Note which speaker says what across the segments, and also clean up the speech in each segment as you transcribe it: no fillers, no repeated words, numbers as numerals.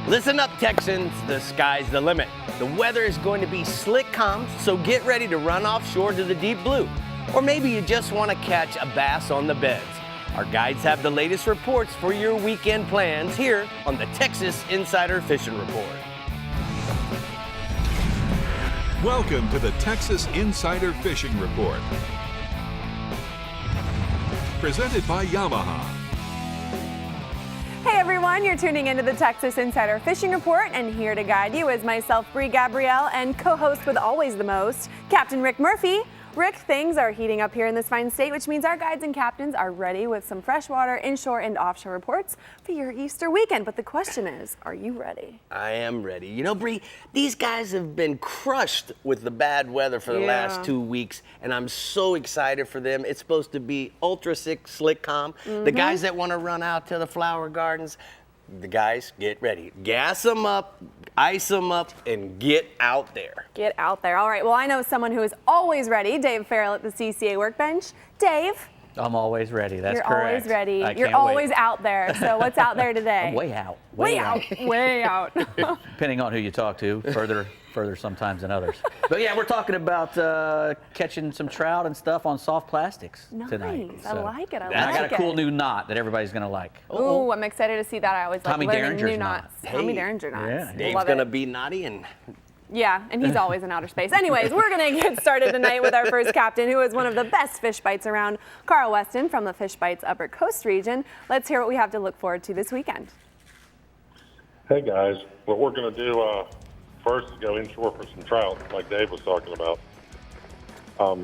Speaker 1: Listen up, Texans, the sky's the limit. The weather is going to be slick calm, so get ready to run offshore to the deep blue. Or maybe you just want to catch a bass on the beds. Our guides have the latest reports for your weekend plans here on the Texas Insider Fishing Report.
Speaker 2: Welcome to the Texas Insider Fishing Report. Presented by Yamaha.
Speaker 3: Hey everyone, you're tuning into the Texas Insider Fishing Report, and here to guide you is myself, Brie Gabrielle, and co-host with always the most, Captain Rick Murphy. Rick, things are heating up here in this fine state, which means our guides and captains are ready with some freshwater, inshore, and offshore reports for your Easter weekend. But the question is, are you ready?
Speaker 1: I am ready. You know, Brie, these guys have been crushed with the bad weather for the last 2 weeks, and I'm so excited for them. It's supposed to be ultra slick calm. The guys that want to run out to the flower gardens, the guys, get ready. Gas them up, ice them up, and get out there.
Speaker 3: Get out there. All right, well, I know someone who is always ready, Dave Ferrell at the CCA Workbench. Dave.
Speaker 4: I'm always ready, that's correct.
Speaker 3: You're always ready.
Speaker 4: I
Speaker 3: You're
Speaker 4: can't
Speaker 3: always
Speaker 4: wait.
Speaker 3: out there. So what's out there today?
Speaker 4: I'm way out.
Speaker 3: Way out. Way out.
Speaker 4: Depending on who you talk to, further sometimes than others. But yeah, we're talking about catching some trout and stuff on soft plastics tonight.
Speaker 3: Nice. I like it. I
Speaker 4: And I got
Speaker 3: like
Speaker 4: a cool
Speaker 3: it.
Speaker 4: new knot that everybody's gonna like.
Speaker 3: Ooh, I'm excited to see that. I always like
Speaker 4: Tommy
Speaker 3: learning
Speaker 4: Derringer's
Speaker 3: new
Speaker 4: knot.
Speaker 3: knots. Tommy
Speaker 1: Hey.
Speaker 3: Derringer knots.
Speaker 4: Yeah.
Speaker 1: Dave's
Speaker 3: Love
Speaker 1: going to
Speaker 3: it.
Speaker 1: be naughty and
Speaker 3: Yeah, and he's always in outer space. Anyways, we're going to get started tonight with our first captain, who is one of the best fish bites around, Carl Weston from the Fish Bites Upper Coast region. Let's hear what we have to look forward to this weekend.
Speaker 5: Hey guys, what we're going to do first is go inshore for some trout, like Dave was talking about.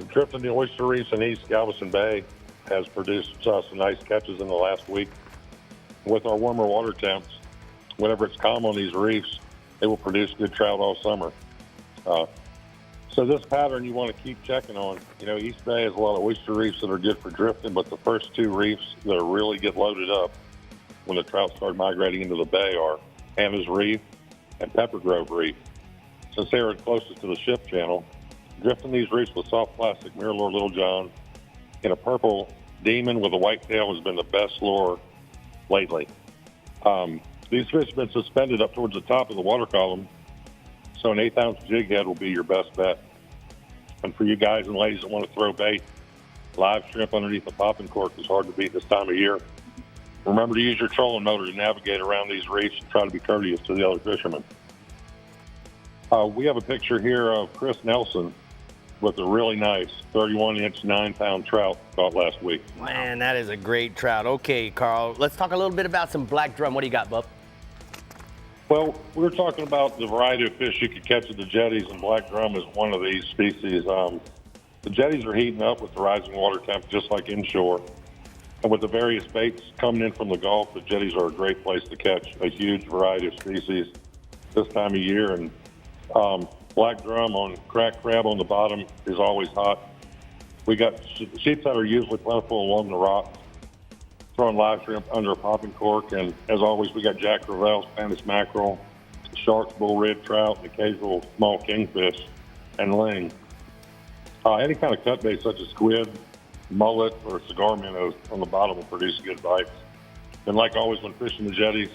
Speaker 5: Drifting the oyster reefs in East Galveston Bay has produced some nice catches in the last week. With our warmer water temps, whenever it's calm on these reefs, they will produce good trout all summer. So this pattern you want to keep checking on. You know, East Bay has a lot of oyster reefs that are good for drifting, but the first two reefs that really get loaded up when the trout start migrating into the bay are Hannah's Reef and Pepper Grove Reef. Since they are closest to the ship channel, drifting these reefs with soft plastic mirror lure Little John and a purple demon with a white tail has been the best lure lately. These fish have been suspended up towards the top of the water column, so an 1/8 ounce jig head will be your best bet. And for you guys and ladies that want to throw bait, live shrimp underneath the popping cork is hard to beat this time of year. Remember to use your trolling motor to navigate around these reefs and try to be courteous to the other fishermen. We have a picture here of Chris Nelson with a really nice 31-inch, 9-pound trout caught last week.
Speaker 1: man, that is a great trout. Okay, Carl, let's talk a little bit about some black drum. What do you got, bub?
Speaker 5: Well, we were talking about the variety of fish you could catch at the jetties, and black drum is one of these species. The jetties are heating up with the rising water temp, just like inshore. And with the various baits coming in from the Gulf, the jetties are a great place to catch a huge variety of species this time of year. And black drum on cracked crab on the bottom is always hot. We got sheephead that are usually plentiful along the rocks, throwing live shrimp under a popping cork. And as always, we got Jack Crevalle, Spanish mackerel, sharks, bull red trout, and occasional small kingfish and ling. Any kind of cut bait such as squid, mullet, or cigar minnows on the bottom will produce good bites. And like always when fishing the jetties,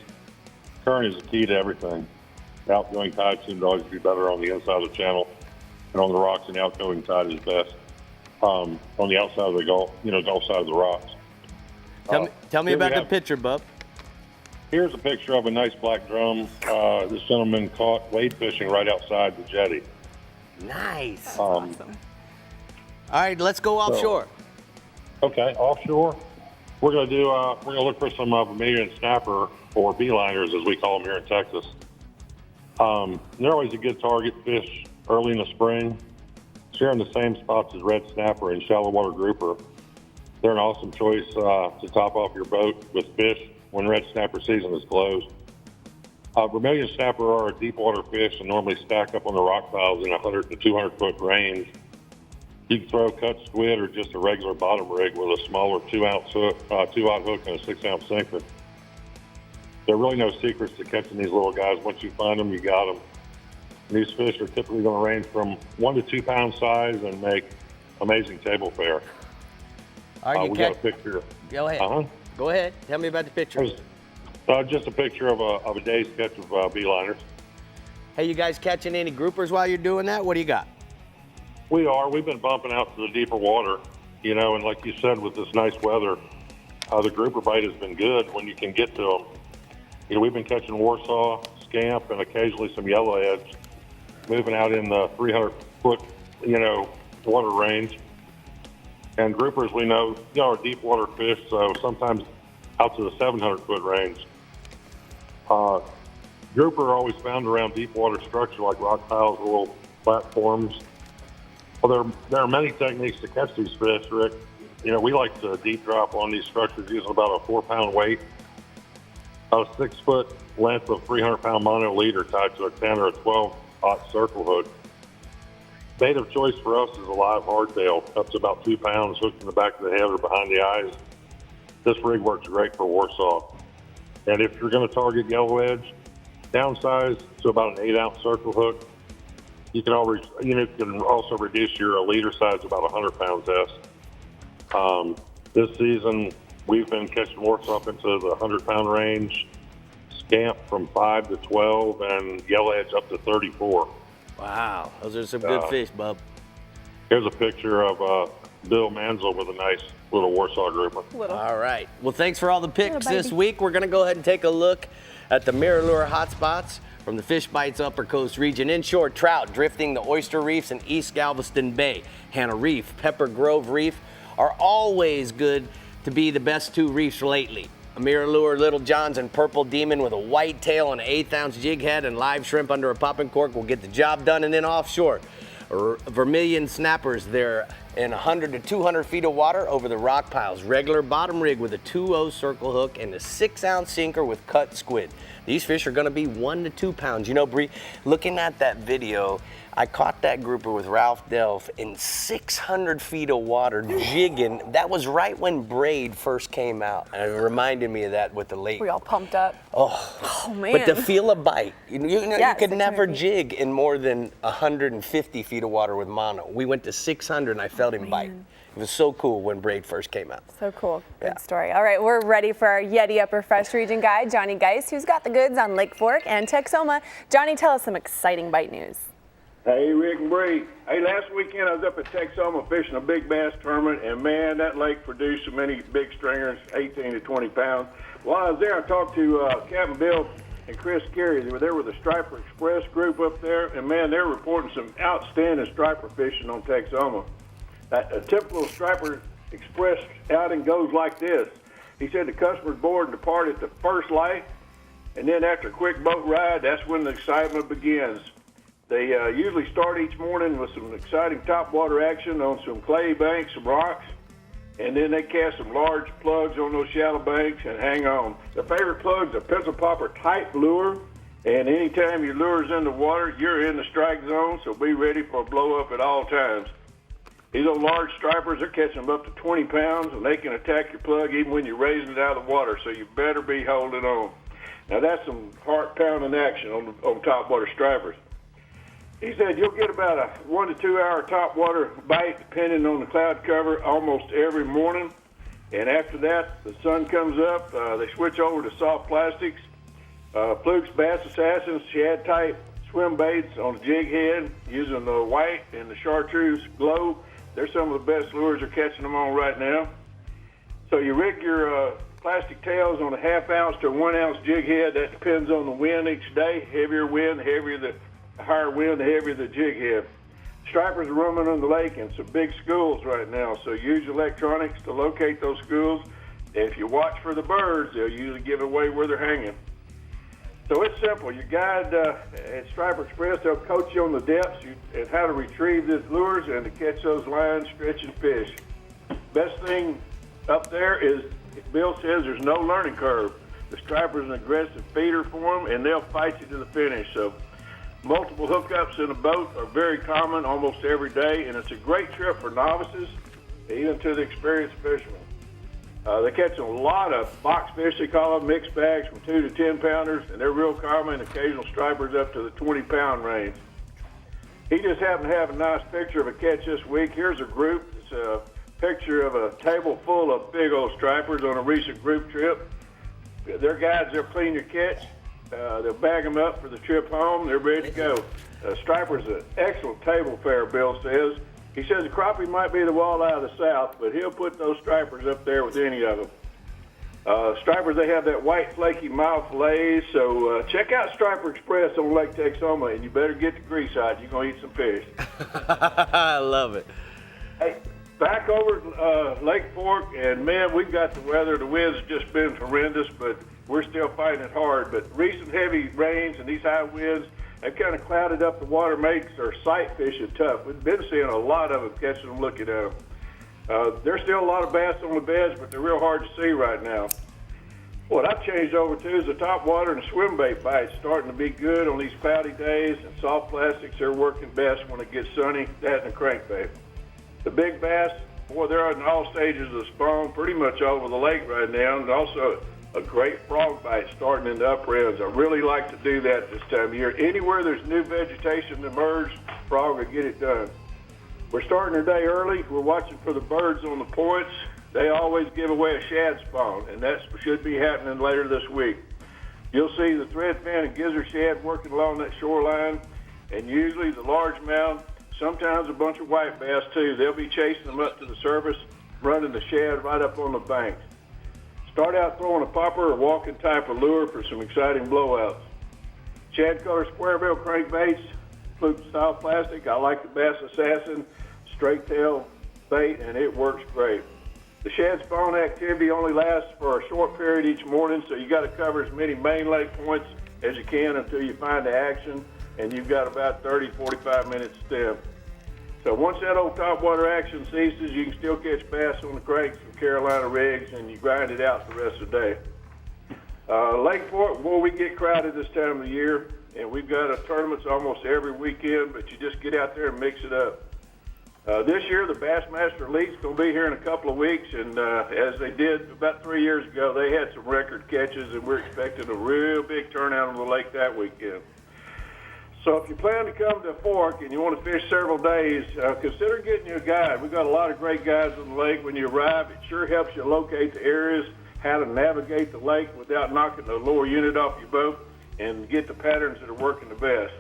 Speaker 5: current is the key to everything. The outgoing tide seems to always be better on the inside of the channel, and on the rocks, and the outgoing tide is best on the outside of the Gulf, Gulf side of the rocks.
Speaker 1: Tell me about the picture, bub.
Speaker 5: Here's a picture of a nice black drum. This gentleman caught wade fishing right outside the jetty.
Speaker 1: Nice.
Speaker 3: Awesome.
Speaker 1: All right, let's go offshore.
Speaker 5: Okay, offshore, we're gonna look for some Vermilion snapper, or beeliners as we call them here in Texas. They're always a good target fish early in the spring, sharing the same spots as red snapper and shallow water grouper. They're an awesome choice to top off your boat with fish when red snapper season is closed. Vermilion snapper are a deep water fish and normally stack up on the rock piles in 100 to 200 foot range. You can throw cut squid or just a regular bottom rig with a smaller 2-aught hook and a 6-ounce sinker. There are really no secrets to catching these little guys. Once you find them, you got them. And these fish are typically going to range from 1 to 2 pound size and make amazing table fare.
Speaker 1: All right,
Speaker 5: We got a picture.
Speaker 1: Go ahead. Go ahead. Tell me about the picture.
Speaker 5: Just a picture of a day's catch of beeliners.
Speaker 1: Hey, you guys catching any groupers while you're doing that? What do you got?
Speaker 5: We are. We've been bumping out to the deeper water, you know, and like you said, with this nice weather, the grouper bite has been good when you can get to them. You know, we've been catching Warsaw, scamp, and occasionally some yellow edge, moving out in the 300-foot, you know, water range. And groupers, we know, are deep water fish, so sometimes out to the 700-foot range. Grouper are always found around deep water structure like rock piles, little platforms. Well, there are many techniques to catch these fish, Rick. You know, we like to deep drop on these structures using about a 4-pound weight, a 6-foot length of 300-pound mono leader tied to a 10 or a 12-aught circle hook. Bait of choice for us is a live hardtail, up to about 2 pounds, hooked in the back of the head or behind the eyes. This rig works great for Warsaw. And if you're going to target yellow edge, downsize to about an 8-ounce circle hook. You can also reduce your leader size to about 100 pounds S. This season, we've been catching Warsaw up into the 100-pound range, scamp from 5 to 12, and yellow edge up to 34.
Speaker 1: Wow, those are some good fish, bub.
Speaker 5: Here's a picture of Bill Mansell with a nice little Warsaw grouper.
Speaker 1: All right. Well, thanks for all the picks this week. We're going to go ahead and take a look at the mirror lure hotspots from the Fish Bites Upper Coast region. Inshore trout drifting the oyster reefs in East Galveston Bay. Hannah Reef, Pepper Grove Reef are always good to be the best 2 reefs lately. A mirror lure, Little John's and Purple Demon with a white tail and an 1/8-ounce jig head and live shrimp under a popping cork will get the job done. And then offshore, vermilion snappers, they're in 100 to 200 feet of water over the rock piles. Regular bottom rig with a 2-0 circle hook and a 6-ounce sinker with cut squid. These fish are gonna be 1 to 2 pounds. You know, Brie, looking at that video, I caught that grouper with Ralph Delph in 600 feet of water jigging. That was right when braid first came out. And it reminded me of that with the lake.
Speaker 3: We all pumped up.
Speaker 1: Oh
Speaker 3: man.
Speaker 1: But to feel a bite, you
Speaker 3: Yeah,
Speaker 1: could never
Speaker 3: 600 feet.
Speaker 1: jig in more than 150 feet of water with mono. We went to 600 and I felt him bite. It was so cool when braid first came out.
Speaker 3: So cool. Good
Speaker 1: Yeah.
Speaker 3: story. All right, we're ready for our Yeti Upper Fresh Region guide, Johnny Geist, who's got the goods on Lake Fork and Texoma. Johnny, tell us some exciting bite news.
Speaker 6: Hey, Rick and Bree. Hey, last weekend I was up at Texoma fishing a big bass tournament, and man, that lake produced so many big stringers, 18 to 20 pounds. While I was there, I talked to Captain Bill and Chris Carey. They were there with the Striper Express group up there, and man, they're reporting some outstanding striper fishing on Texoma. A typical Striper Express outing goes like this. He said the customers board and depart at the first light, and then after a quick boat ride, that's when the excitement begins. They usually start each morning with some exciting topwater action on some clay banks, some rocks, and then they cast some large plugs on those shallow banks and hang on. The favorite plug's a pencil popper type lure, and anytime your lure's in the water, you're in the strike zone, so be ready for a blow up at all times. These old large stripers, they're catching them up to 20 pounds, and they can attack your plug even when you're raising it out of the water, so you better be holding on. Now that's some heart-pounding action on topwater stripers. He said you'll get about a 1 to 2 hour topwater bite depending on the cloud cover almost every morning. And after that, the sun comes up, they switch over to soft plastics. Fluke's Bass Assassins, shad type swim baits on the jig head using the white and the chartreuse glow. They're some of the best lures they're catching them on right now. So you rig your plastic tails on a 1/2 ounce to 1 ounce jig head. That depends on the wind each day. Heavier wind, the higher wind, the heavier the jig head. Stripers are roaming on the lake in some big schools right now, so use electronics to locate those schools. If you watch for the birds, they'll usually give away where they're hanging. So it's simple. Your guide at Striper Express, they'll coach you on the depths and how to retrieve these lures and to catch those lines, stretching fish. Best thing up there is, Bill says, there's no learning curve. The Striper's an aggressive feeder for them, and they'll fight you to the finish. So multiple hookups in a boat are very common almost every day, and it's a great trip for novices, even to the experienced fishermen. They catch a lot of box fish, they call them, mixed bags from 2 to 10 pounders, and they're real common, occasional stripers up to the 20-pound range. He just happened to have a nice picture of a catch this week. Here's a group. It's a picture of a table full of big old stripers on a recent group trip. Their guides, they'll clean your catch. They'll bag them up for the trip home. They're ready to go. Striper's an excellent table fare, Bill says. He says the crappie might be the walleye of the South, but he'll put those stripers up there with any of them. Stripers, they have that white, flaky, mild fillet, so check out Striper Express on Lake Texoma, and you better get the grease out. You're going to eat some fish.
Speaker 1: I love it.
Speaker 6: Hey, back over Lake Fork, and man, we've got the weather. The wind's just been horrendous, but we're still fighting it hard. But recent heavy rains and these high winds have kind of clouded up the water, makes our sight fishing tough. We've been seeing a lot of them, catching them, looking at them. There's still a lot of bass on the beds, but they're real hard to see right now. What I've changed over to is the top water and swim bait bites starting to be good on these cloudy days, and soft plastics are working best when it gets sunny, that and the crankbait. The big bass, boy, they're in all stages of spawn, pretty much over the lake right now, and also a great frog bite starting in the upper ends. I really like to do that this time of year. Anywhere there's new vegetation to emerge, frog will get it done. We're starting our day early. We're watching for the birds on the points. They always give away a shad spawn, and that should be happening later this week. You'll see the threadfin and gizzard shad working along that shoreline, and usually the largemouth, sometimes a bunch of white bass too. They'll be chasing them up to the surface, running the shad right up on the banks. Start out throwing a popper or walking type of lure for some exciting blowouts. Shad color square bill crankbaits, fluke style plastic. I like the Bass Assassin straight tail bait, and it works great. The shad spawn activity only lasts for a short period each morning, so you got to cover as many main lake points as you can until you find the action, and you've got about 30, 45 minutes to stem. So once that old topwater action ceases, you can still catch bass on the cranks from Carolina rigs, and you grind it out the rest of the day. Lake Fork, boy, we get crowded this time of year, and we've got tournaments almost every weekend, but you just get out there and mix it up. This year, the Bassmaster Elite's going to be here in a couple of weeks, and as they did about 3 years ago, they had some record catches, and we're expecting a real big turnout on the lake that weekend. So if you plan to come to Fork and you want to fish several days, consider getting you a guide. We've got a lot of great guides on the lake. When you arrive, it sure helps you locate the areas, how to navigate the lake without knocking the lower unit off your boat, and get the patterns that are working the best.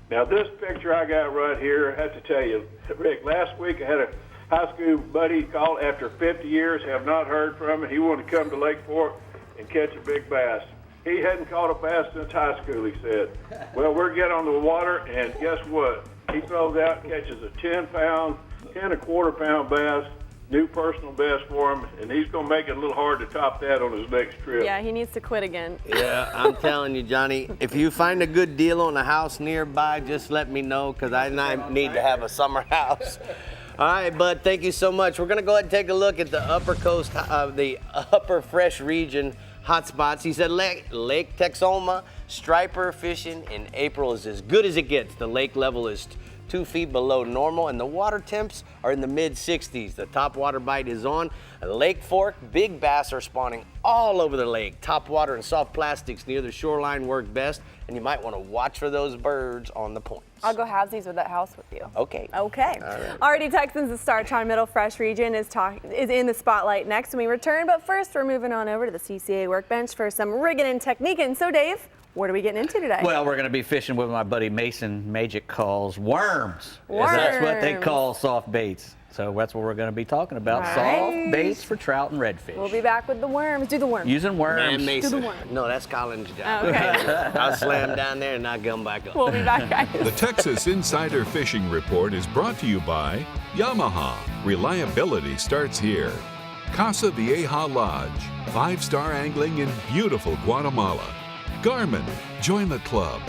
Speaker 6: Now, this picture I got right here, I have to tell you, Rick, last week I had a high school buddy call after 50 years, have not heard from him. He wanted to come to Lake Fork and catch a big bass. He hadn't caught a bass since high school, he said. Well, we're getting on the water, and guess what? He throws out and catches a 10 and a quarter pound bass, new personal best for him, and he's going to make it a little hard to top that on his next trip.
Speaker 3: Yeah, he needs to quit again.
Speaker 1: Yeah, I'm telling you, Johnny, if you find a good deal on a house nearby, just let me know, because I need to have a summer house. All right, bud, thank you so much. We're going to go ahead and take a look at the upper coast, the upper fresh region hotspots. He said Lake Texoma, striper fishing in April is as good as it gets. The lake level is 2 feet below normal, and the water temps are in the mid-60s. The top water bite is on. Lake Fork, big bass are spawning all over the lake. Top water and soft plastics near the shoreline work best, and you might want to watch for those birds on the points.
Speaker 3: I'll go halvesies with that house with you.
Speaker 1: Okay.
Speaker 3: Okay.
Speaker 1: All right.
Speaker 3: Already Texans, the Star Charm Middle Fresh region is in the spotlight next when we return, but first we're moving on over to the CCA workbench for some rigging and techniquing. So Dave, what are we getting into today?
Speaker 4: Well, we're going to be fishing with my buddy Mason. Magic calls worms.
Speaker 3: Worms.
Speaker 4: That's what they call soft baits. So that's what we're going to be talking about.
Speaker 3: Right.
Speaker 4: Soft baits for trout and redfish.
Speaker 3: We'll be back with the worms. Do the worms.
Speaker 4: Using worms.
Speaker 1: Man, Mason.
Speaker 3: Do the worm.
Speaker 1: No, that's Colin's job.
Speaker 3: Okay.
Speaker 1: I'll slam down there and not come back up.
Speaker 3: We'll be back, guys.
Speaker 2: The Texas Insider Fishing Report is brought to you by Yamaha. Reliability starts here. Casa Vieja Lodge. 5-star angling in beautiful Guatemala. Garmin. Join the club.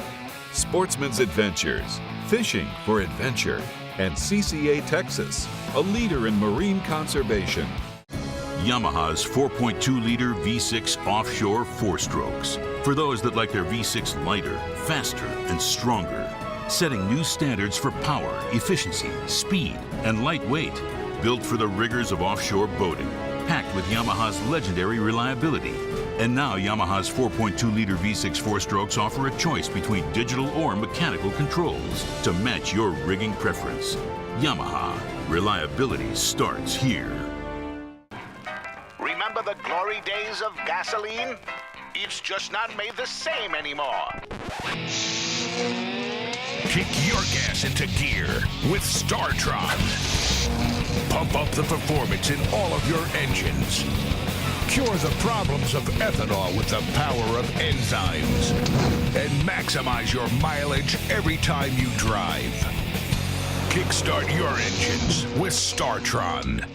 Speaker 2: Sportsman's Adventures. Fishing for adventure. And CCA Texas, a leader in marine conservation.
Speaker 7: Yamaha's 4.2-liter V6 offshore 4-strokes. For those that like their V6 lighter, faster, and stronger. Setting new standards for power, efficiency, speed, and lightweight. Built for the rigors of offshore boating. Packed with Yamaha's legendary reliability. And now Yamaha's 4.2-liter V6 4-strokes offer a choice between digital or mechanical controls to match your rigging preference. Yamaha. Reliability starts here.
Speaker 8: Remember the glory days of gasoline? It's just not made the same anymore.
Speaker 7: Kick your gas into gear with StarTron. Pump up the performance in all of your engines. Cure the problems of ethanol with the power of enzymes. And maximize your mileage every time you drive. Kickstart your engines with StarTron.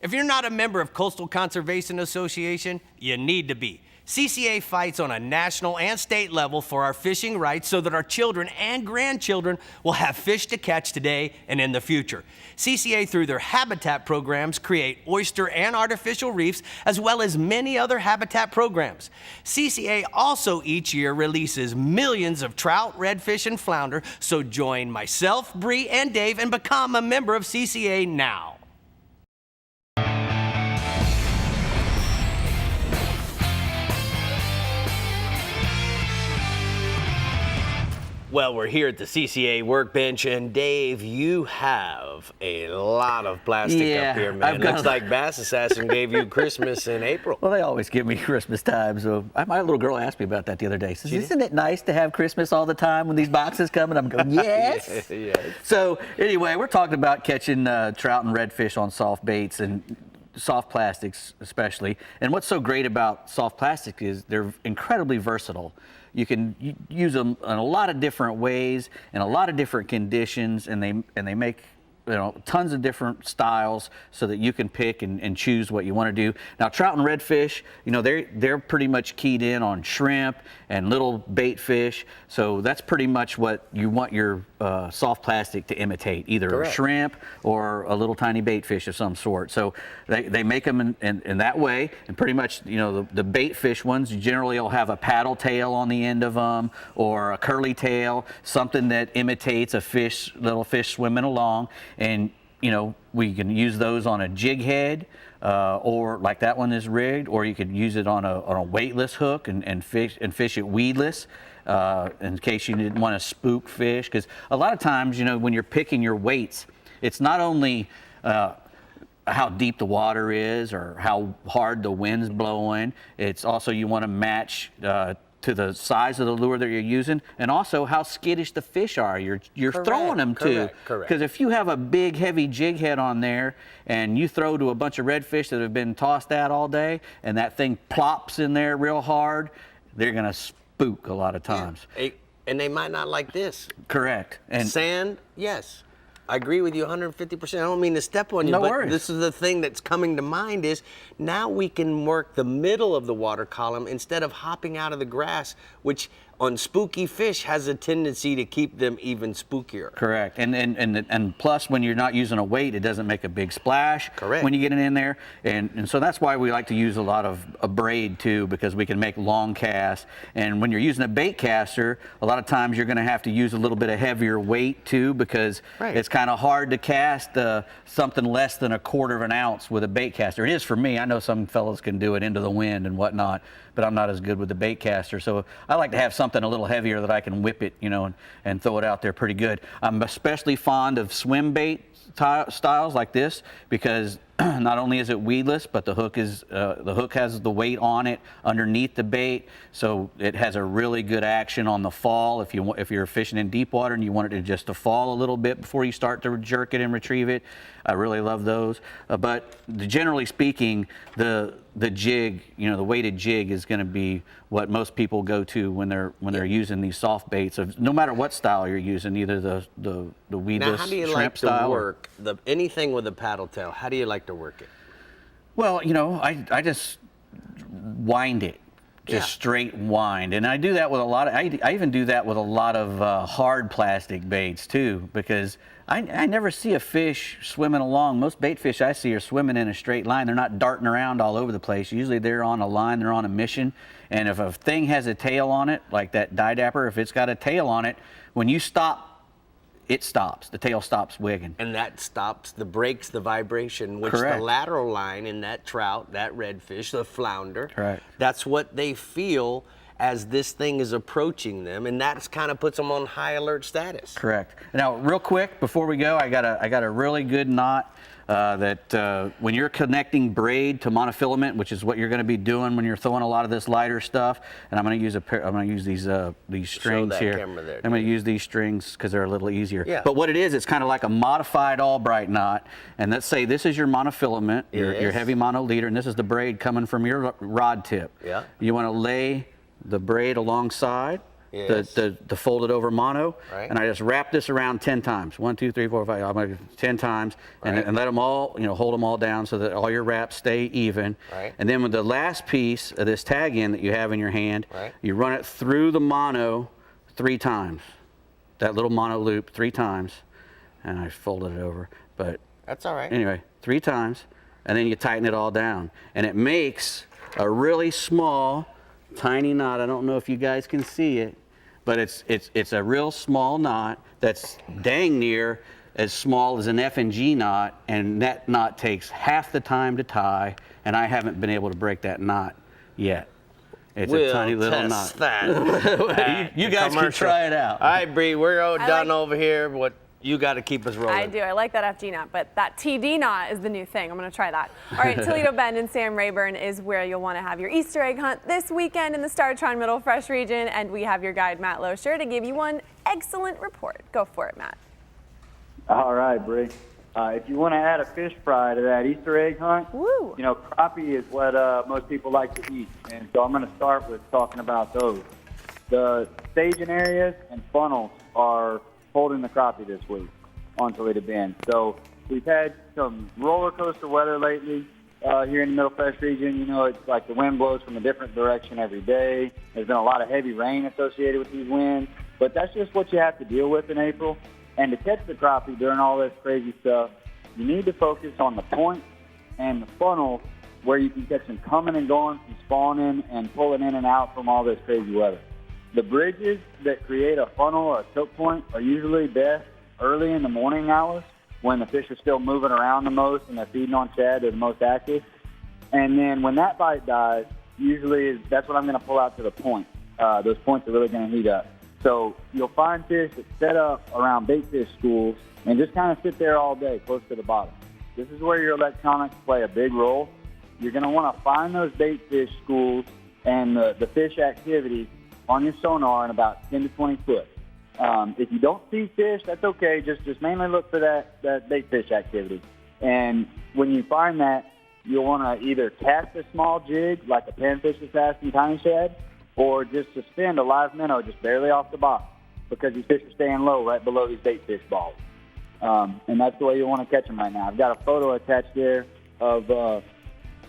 Speaker 1: If you're not a member of Coastal Conservation Association, you need to be. CCA fights on a national and state level for our fishing rights so that our children and grandchildren will have fish to catch today and in the future. CCA, through their habitat programs, create oyster and artificial reefs, as well as many other habitat programs. CCA also each year releases millions of trout, redfish, and flounder, so join myself, Brie, and Dave and become a member of CCA now. Well, we're here at the CCA workbench, and Dave, you have a lot of plastic up here, man. Looks like Bass Assassin gave you Christmas in April.
Speaker 4: Well, they always give me Christmas time, so my little girl asked me about that the other day. Says, isn't it nice to have Christmas all the time when these boxes come? And I'm going, yes.
Speaker 1: Yes.
Speaker 4: So anyway, we're talking about catching trout and redfish on soft baits and soft plastics especially. And what's so great about soft plastic is they're incredibly versatile. You can use them in a lot of different ways, in a lot of different conditions, and they make tons of different styles so that you can pick and choose what you want to do. Now, trout and redfish, they're pretty much keyed in on shrimp and little bait fish. So that's pretty much what you want your soft plastic to imitate, either a shrimp or a little tiny bait fish of some sort. So they make them in that way. And pretty much, the bait fish ones generally will have a paddle tail on the end of them or a curly tail, something that imitates a little fish swimming along. And, we can use those on a jig head, or like that one is rigged, or you could use it on a weightless hook and fish it weedless, in case you didn't want to spook fish. Because a lot of times, when you're picking your weights, it's not only how deep the water is or how hard the wind's blowing. It's also you want to match to the size of the lure that you're using, and also how skittish the fish are you're throwing them to.
Speaker 1: Correct.
Speaker 4: Because if you have a big heavy jig head on there and you throw to a bunch of redfish that have been tossed out all day and that thing plops in there real hard, they're gonna spook a lot of times.
Speaker 1: Yeah. And they might not like this.
Speaker 4: Correct. And
Speaker 1: sand, yes. I agree with you 150%. I don't mean to step on you, but
Speaker 4: worries.
Speaker 1: This is the thing that's coming to mind is now we can work the middle of the water column instead of hopping out of the grass, which on spooky fish has a tendency to keep them even spookier.
Speaker 4: Correct. And plus, when you're not using a weight, it doesn't make a big splash.
Speaker 1: Correct.
Speaker 4: When you get it in there. And so that's why we like to use a lot of a braid too, because we can make long casts. And when you're using a bait caster, a lot of times you're going to have to use a little bit of heavier weight too, because it's kind of hard to cast something less than 1/4 of an ounce with a bait caster. It is for me. I know some fellas can do it into the wind and whatnot, but I'm not as good with the bait caster. So I like to have something a little heavier that I can whip it, and throw it out there pretty good. I'm especially fond of swim bait styles like this because not only is it weedless, but the hook has the weight on it underneath the bait, so it has a really good action on the fall. If you're fishing in deep water and you want it to fall a little bit before you start to jerk it and retrieve it, I really love those. But generally speaking, the jig, the weighted jig is going to be what most people go to when they're using these soft baits. No matter what style you're using, either the weedless
Speaker 1: now, how do you
Speaker 4: shrimp
Speaker 1: like
Speaker 4: style
Speaker 1: to work anything with a paddle tail? How do you like to work it?
Speaker 4: Well, I just wind it, straight wind, and I do that with a lot of. I even do that with a lot of hard plastic baits too, because I never see a fish swimming along. Most bait fish I see are swimming in a straight line. They're not darting around all over the place. Usually they're on a line. They're on a mission. And if a thing has a tail on it, like that didapper, if it's got a tail on it, when you stop, it stops. The tail stops wigging.
Speaker 1: And that breaks the vibration, which
Speaker 4: Correct.
Speaker 1: the lateral line in that trout, that redfish, the flounder,
Speaker 4: Correct.
Speaker 1: that's what they feel as this thing is approaching them, and that kind of puts them on high alert status.
Speaker 4: Correct. Now, real quick, before we go, I got a really good knot that when you're connecting braid to monofilament, which is what you're going to be doing when you're throwing a lot of this lighter stuff, and I'm going to use these strings here.
Speaker 1: There,
Speaker 4: I'm going to use these strings because they're a little easier.
Speaker 1: Yeah.
Speaker 4: But what it is, it's kind of like a modified Albright knot. And let's say this is your monofilament, your heavy mono leader, and this is the braid coming from your rod tip.
Speaker 1: Yeah.
Speaker 4: You want to lay the braid alongside.
Speaker 1: Yes.
Speaker 4: The folded over mono,
Speaker 1: right.
Speaker 4: And I just wrap this around 10 times. 1, 2, 3, 4, 5. I'm going to 10 times,
Speaker 1: right.
Speaker 4: and let them all, hold them all down so that all your wraps stay even.
Speaker 1: Right.
Speaker 4: And then with the last piece of this tag end that you have in your hand,
Speaker 1: right.
Speaker 4: you run it through the mono 3 times. That little mono loop 3 times, and I folded it over. But
Speaker 1: that's all right.
Speaker 4: Anyway, 3 times, and then you tighten it all down, and it makes a really small, tiny knot. I don't know if you guys can see it, but it's a real small knot that's dang near as small as an F and G knot, and that knot takes half the time to tie, and I haven't been able to break that knot yet. It's a tiny little knot.
Speaker 1: That.
Speaker 4: you guys can try it out.
Speaker 1: All right, Bree, we're all done over here. What you got to keep us rolling.
Speaker 3: I do. I like that FG knot, but that TD knot is the new thing. I'm going to try that. All right, Toledo Bend and Sam Rayburn is where you'll want to have your Easter egg hunt this weekend in the Startron Middle Fresh region, and we have your guide, Matt Losher, to give you one excellent report. Go for it, Matt.
Speaker 9: All right, Bree. If you want to add a fish fry to that Easter egg hunt,
Speaker 3: woo,
Speaker 9: crappie is what most people like to eat, and so I'm going to start with talking about those. The staging areas and funnels are holding the crappie this week on Toledo Bend. So we've had some roller coaster weather lately here in the Middle Fresh region. It's like the wind blows from a different direction every day. There's been a lot of heavy rain associated with these winds, but that's just what you have to deal with in April. And to catch the crappie during all this crazy stuff, you need to focus on the point and the funnel where you can catch them coming and going from spawning and pulling in and out from all this crazy weather. The bridges that create a funnel or a choke point are usually best early in the morning hours when the fish are still moving around the most and they're feeding on shad, they're the most active. And then when that bite dies, usually that's when I'm going to pull out to the point. Those points are really going to heat up. So you'll find fish that set up around bait fish schools and just kind of sit there all day close to the bottom. This is where your electronics play a big role. You're going to want to find those bait fish schools and the fish activity on your sonar in about 10 to 20 foot. If you don't see fish, that's okay. Just mainly look for that bait fish activity. And when you find that, you'll want to either cast a small jig like a panfish is casting tiny shad, or just suspend a live minnow just barely off the bottom because these fish are staying low right below these bait fish balls. And that's the way you want to catch them right now. I've got a photo attached there of a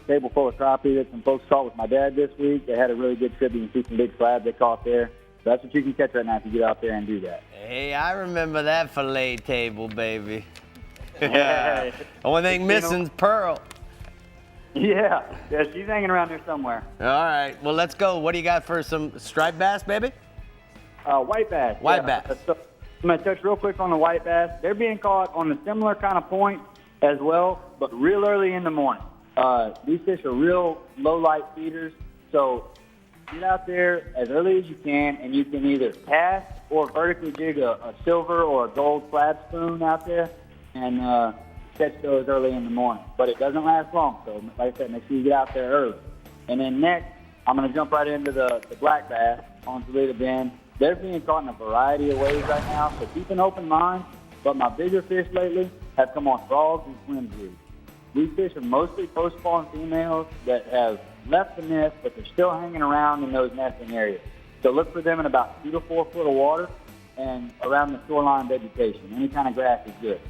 Speaker 9: table full of crappie that some folks caught with my dad this week. They had a really good trip. You can see some big slabs they caught there. So that's what you can catch right now if you get out there and do that.
Speaker 1: Hey, I remember that fillet table, baby.
Speaker 9: Yeah.
Speaker 1: Only thing missing's Pearl.
Speaker 9: Yeah, she's hanging around there somewhere.
Speaker 1: All right, well, let's go. What do you got for some striped bass, baby?
Speaker 9: White bass.
Speaker 1: White bass.
Speaker 9: So I'm going to touch real quick on the white bass. They're being caught on a similar kind of point as well, but real early in the morning. These fish are real low-light feeders, so get out there as early as you can, and you can either cast or vertically jig a silver or a gold flat spoon out there and catch those early in the morning. But it doesn't last long, so like I said, make sure you get out there early. And then next, I'm going to jump right into the black bass on Toledo Bend. They're being caught in a variety of ways right now, so keep an open mind. But my bigger fish lately have come on frogs and swim jigs. These fish are mostly post-spawn females that have left the nest, but they're still hanging around in those nesting areas. So look for them in about 2 to 4 foot of water and around the shoreline vegetation. Any kind of grass is good.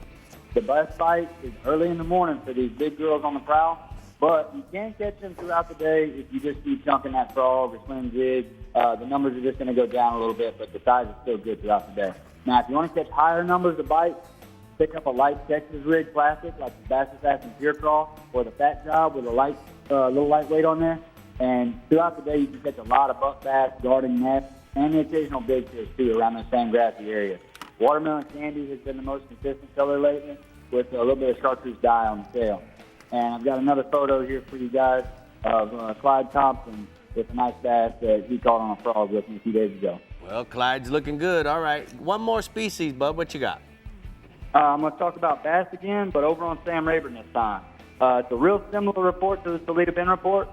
Speaker 9: The best bite is early in the morning for these big girls on the prowl, but you can catch them throughout the day if you just keep chunking that frog or swim jig. The numbers are just going to go down a little bit, but the size is still good throughout the day. Now, if you want to catch higher numbers of bites, pick up a light Texas rig plastic like the Bass Assassin Pure Craw or the Fat Job with a little lightweight on there. And throughout the day, you can catch a lot of buck bass, garden nets, and the occasional big fish too around those same grassy areas. Watermelon candy has been the most consistent color lately with a little bit of chartreuse dye on the tail. And I've got another photo here for you guys of Clyde Thompson with a nice bass that he caught on a frog with me a few days ago.
Speaker 1: Well, Clyde's looking good. All right. One more species, bud. What you got?
Speaker 9: I'm going to talk about bass again, but over on Sam Rayburn this time. It's a real similar report to the Toledo Bend report.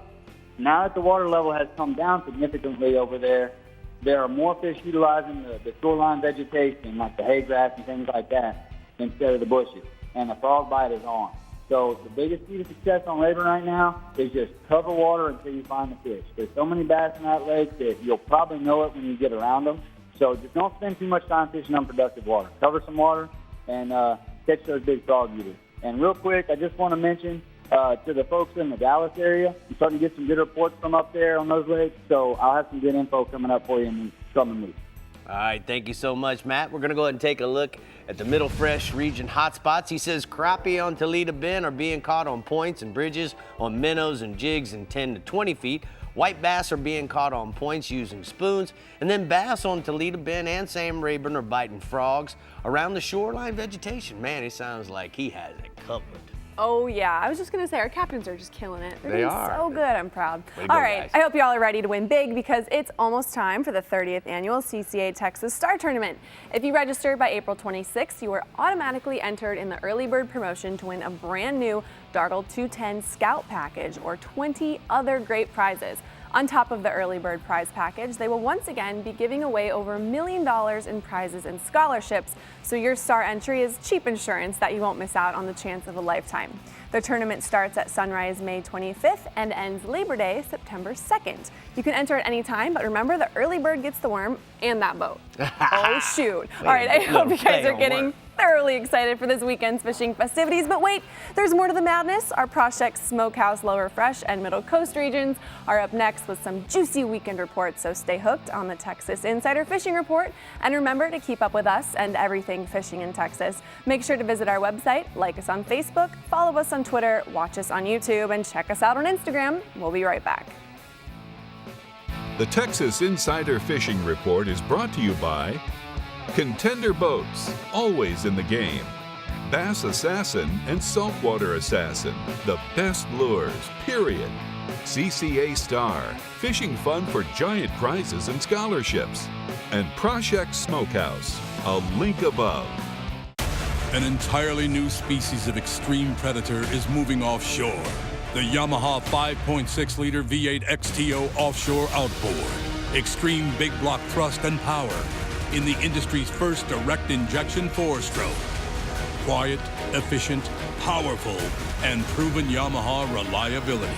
Speaker 9: Now that the water level has come down significantly over there, there are more fish utilizing the shoreline vegetation, like the hay grass and things like that, instead of the bushes. And the frog bite is on. So the biggest key to success on Rayburn right now is just cover water until you find the fish. There's so many bass in that lake that you'll probably know it when you get around them. So just don't spend too much time fishing unproductive water. Cover some water and catch those big frog eaters. And real quick, I just want to mention to the folks in the Dallas area, I'm starting to get some good reports from up there on those lakes. So I'll have some good info coming up for you in the coming weeks.
Speaker 1: All right, thank you so much, Matt. We're going to go ahead and take a look at the Middle Fresh region hotspots. He says crappie on Toledo Bend are being caught on points and bridges, on minnows and jigs in 10 to 20 feet. White bass are being caught on points using spoons, and then bass on Toledo Bend and Sam Rayburn are biting frogs around the shoreline vegetation. Man, he sounds like he has it covered.
Speaker 3: Oh yeah, I was just gonna say our captains are just killing it. They're
Speaker 1: They
Speaker 3: doing
Speaker 1: are.
Speaker 3: so good. I'm proud.
Speaker 1: Way to go,
Speaker 3: All right,
Speaker 1: guys.
Speaker 3: I hope you all are ready to win big because it's almost time for the 30th annual CCA Texas Star Tournament. If you register by April 26th, you are automatically entered in the early bird promotion to win a brand new Dargle 210 Scout package or 20 other great prizes. On top of the early bird prize package, they will once again be giving away over $1 million in prizes and scholarships, so your star entry is cheap insurance that you won't miss out on the chance of a lifetime. The tournament starts at sunrise May 25th and ends Labor Day, September 2nd. You can enter at any time, but remember the early bird gets the worm and that boat. Oh shoot. All right, I hope you guys are getting thoroughly excited for this weekend's fishing festivities, but wait, there's more to the madness. Our Prospect Smokehouse, Lower Fresh, and Middle Coast regions are up next with some juicy weekend reports, so stay hooked on the Texas Insider Fishing Report, and remember to keep up with us and everything fishing in Texas. Make sure to visit our website, like us on Facebook, follow us on Twitter, watch us on YouTube, and check us out on Instagram. We'll be right back.
Speaker 2: The Texas Insider Fishing Report is brought to you by Contender Boats, always in the game. Bass Assassin and Saltwater Assassin, the best lures, period. CCA Star, fishing fun for giant prizes and scholarships. And Prospect Smokehouse, a link above.
Speaker 10: An entirely new species of extreme predator is moving offshore. The Yamaha 5.6-liter V8 XTO offshore outboard. Extreme big block thrust and power in the industry's first direct injection 4-stroke. Quiet, efficient, powerful, and proven Yamaha reliability.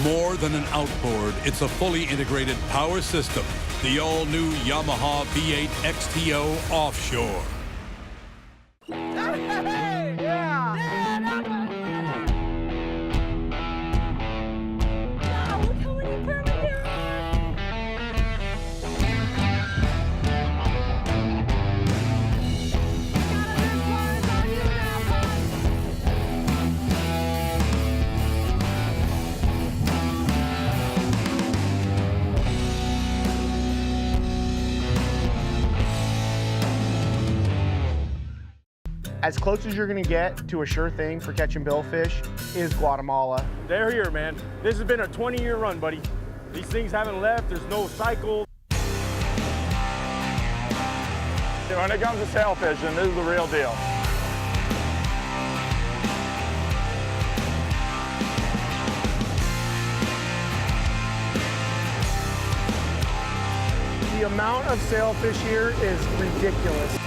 Speaker 10: More than an outboard, it's a fully integrated power system. The all-new Yamaha V8 XTO offshore.
Speaker 11: As close as you're gonna get to a sure thing for catching billfish is Guatemala.
Speaker 12: They're here, man. This has been a 20-year run, buddy. These things haven't left. There's no cycle.
Speaker 13: When it comes to sailfishing, this is the real deal.
Speaker 11: The amount of sailfish here is ridiculous.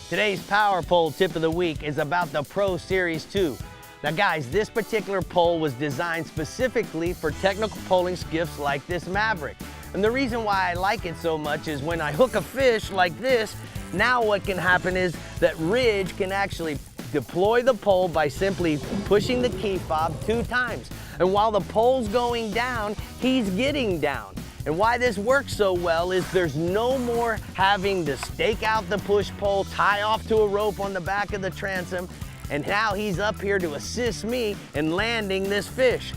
Speaker 1: Today's Power Pole tip of the week is about the Pro Series 2. Now guys, this particular pole was designed specifically for technical poling skiffs like this Maverick. And the reason why I like it so much is when I hook a fish like this, now what can happen is that Ridge can actually deploy the pole by simply pushing the key fob 2 times. And while the pole's going down, he's getting down. And why this works so well is there's no more having to stake out the push pole, tie off to a rope on the back of the transom, and now he's up here to assist me in landing this fish.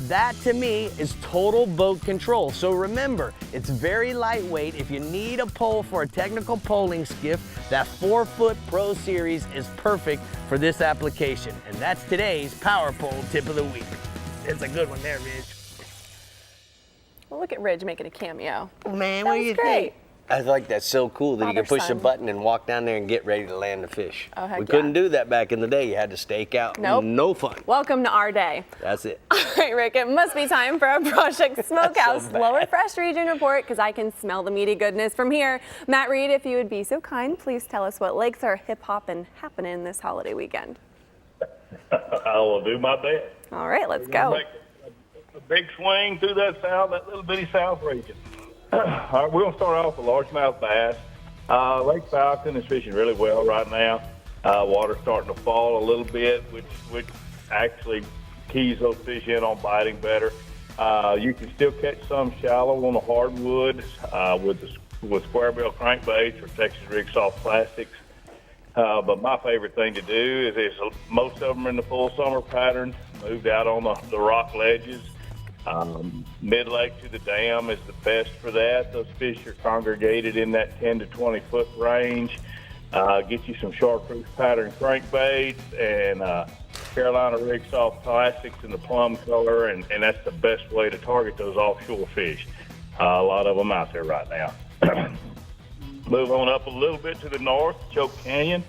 Speaker 1: That to me is total boat control. So remember, it's very lightweight. If you need a pole for a technical poling skiff, that 4-foot Pro Series is perfect for this application. And that's today's Power Pole Tip of the Week. It's a good one there, Ridge.
Speaker 3: Well, look at Ridge making a cameo.
Speaker 1: Man,
Speaker 3: That
Speaker 1: what do
Speaker 3: was
Speaker 1: you
Speaker 3: great.
Speaker 1: think? I like that's so cool that you can push a
Speaker 3: Father-son.
Speaker 1: button and walk down there and get ready to land the fish.
Speaker 3: Oh, heck
Speaker 1: We
Speaker 3: yeah.
Speaker 1: couldn't do that back in the day. You had to stake out.
Speaker 3: Nope.
Speaker 1: No fun.
Speaker 3: Welcome to our day.
Speaker 1: That's it.
Speaker 3: All right, Rick, it must be time for a Project Smokehouse
Speaker 1: so bad.
Speaker 3: Lower Fresh Region report because I can smell the meaty goodness from here. Matt Reed, if you would be so kind, please tell us what lakes are hip-hopping happening this holiday weekend.
Speaker 14: I will do my best.
Speaker 3: All right, let's
Speaker 14: We're gonna
Speaker 3: go.
Speaker 14: make a big swing through that little bitty south region. All right, we're gonna start off with largemouth bass. Lake Falcon is fishing really well right now. Water's starting to fall a little bit, which actually keys those fish in on biting better. You can still catch some shallow on the hardwood with square bill crankbaits or Texas rig soft plastics. But my favorite thing to do is most of them are in the full summer pattern, moved out on the rock ledges. Mid-lake to the dam is the best for that. Those fish are congregated in that 10 to 20 foot range. Get you some chartreuse pattern crankbaits and Carolina rig soft plastics in the plum color, and that's the best way to target those offshore fish. A lot of them out there right now. Move on up a little bit to the north, Choke Canyon.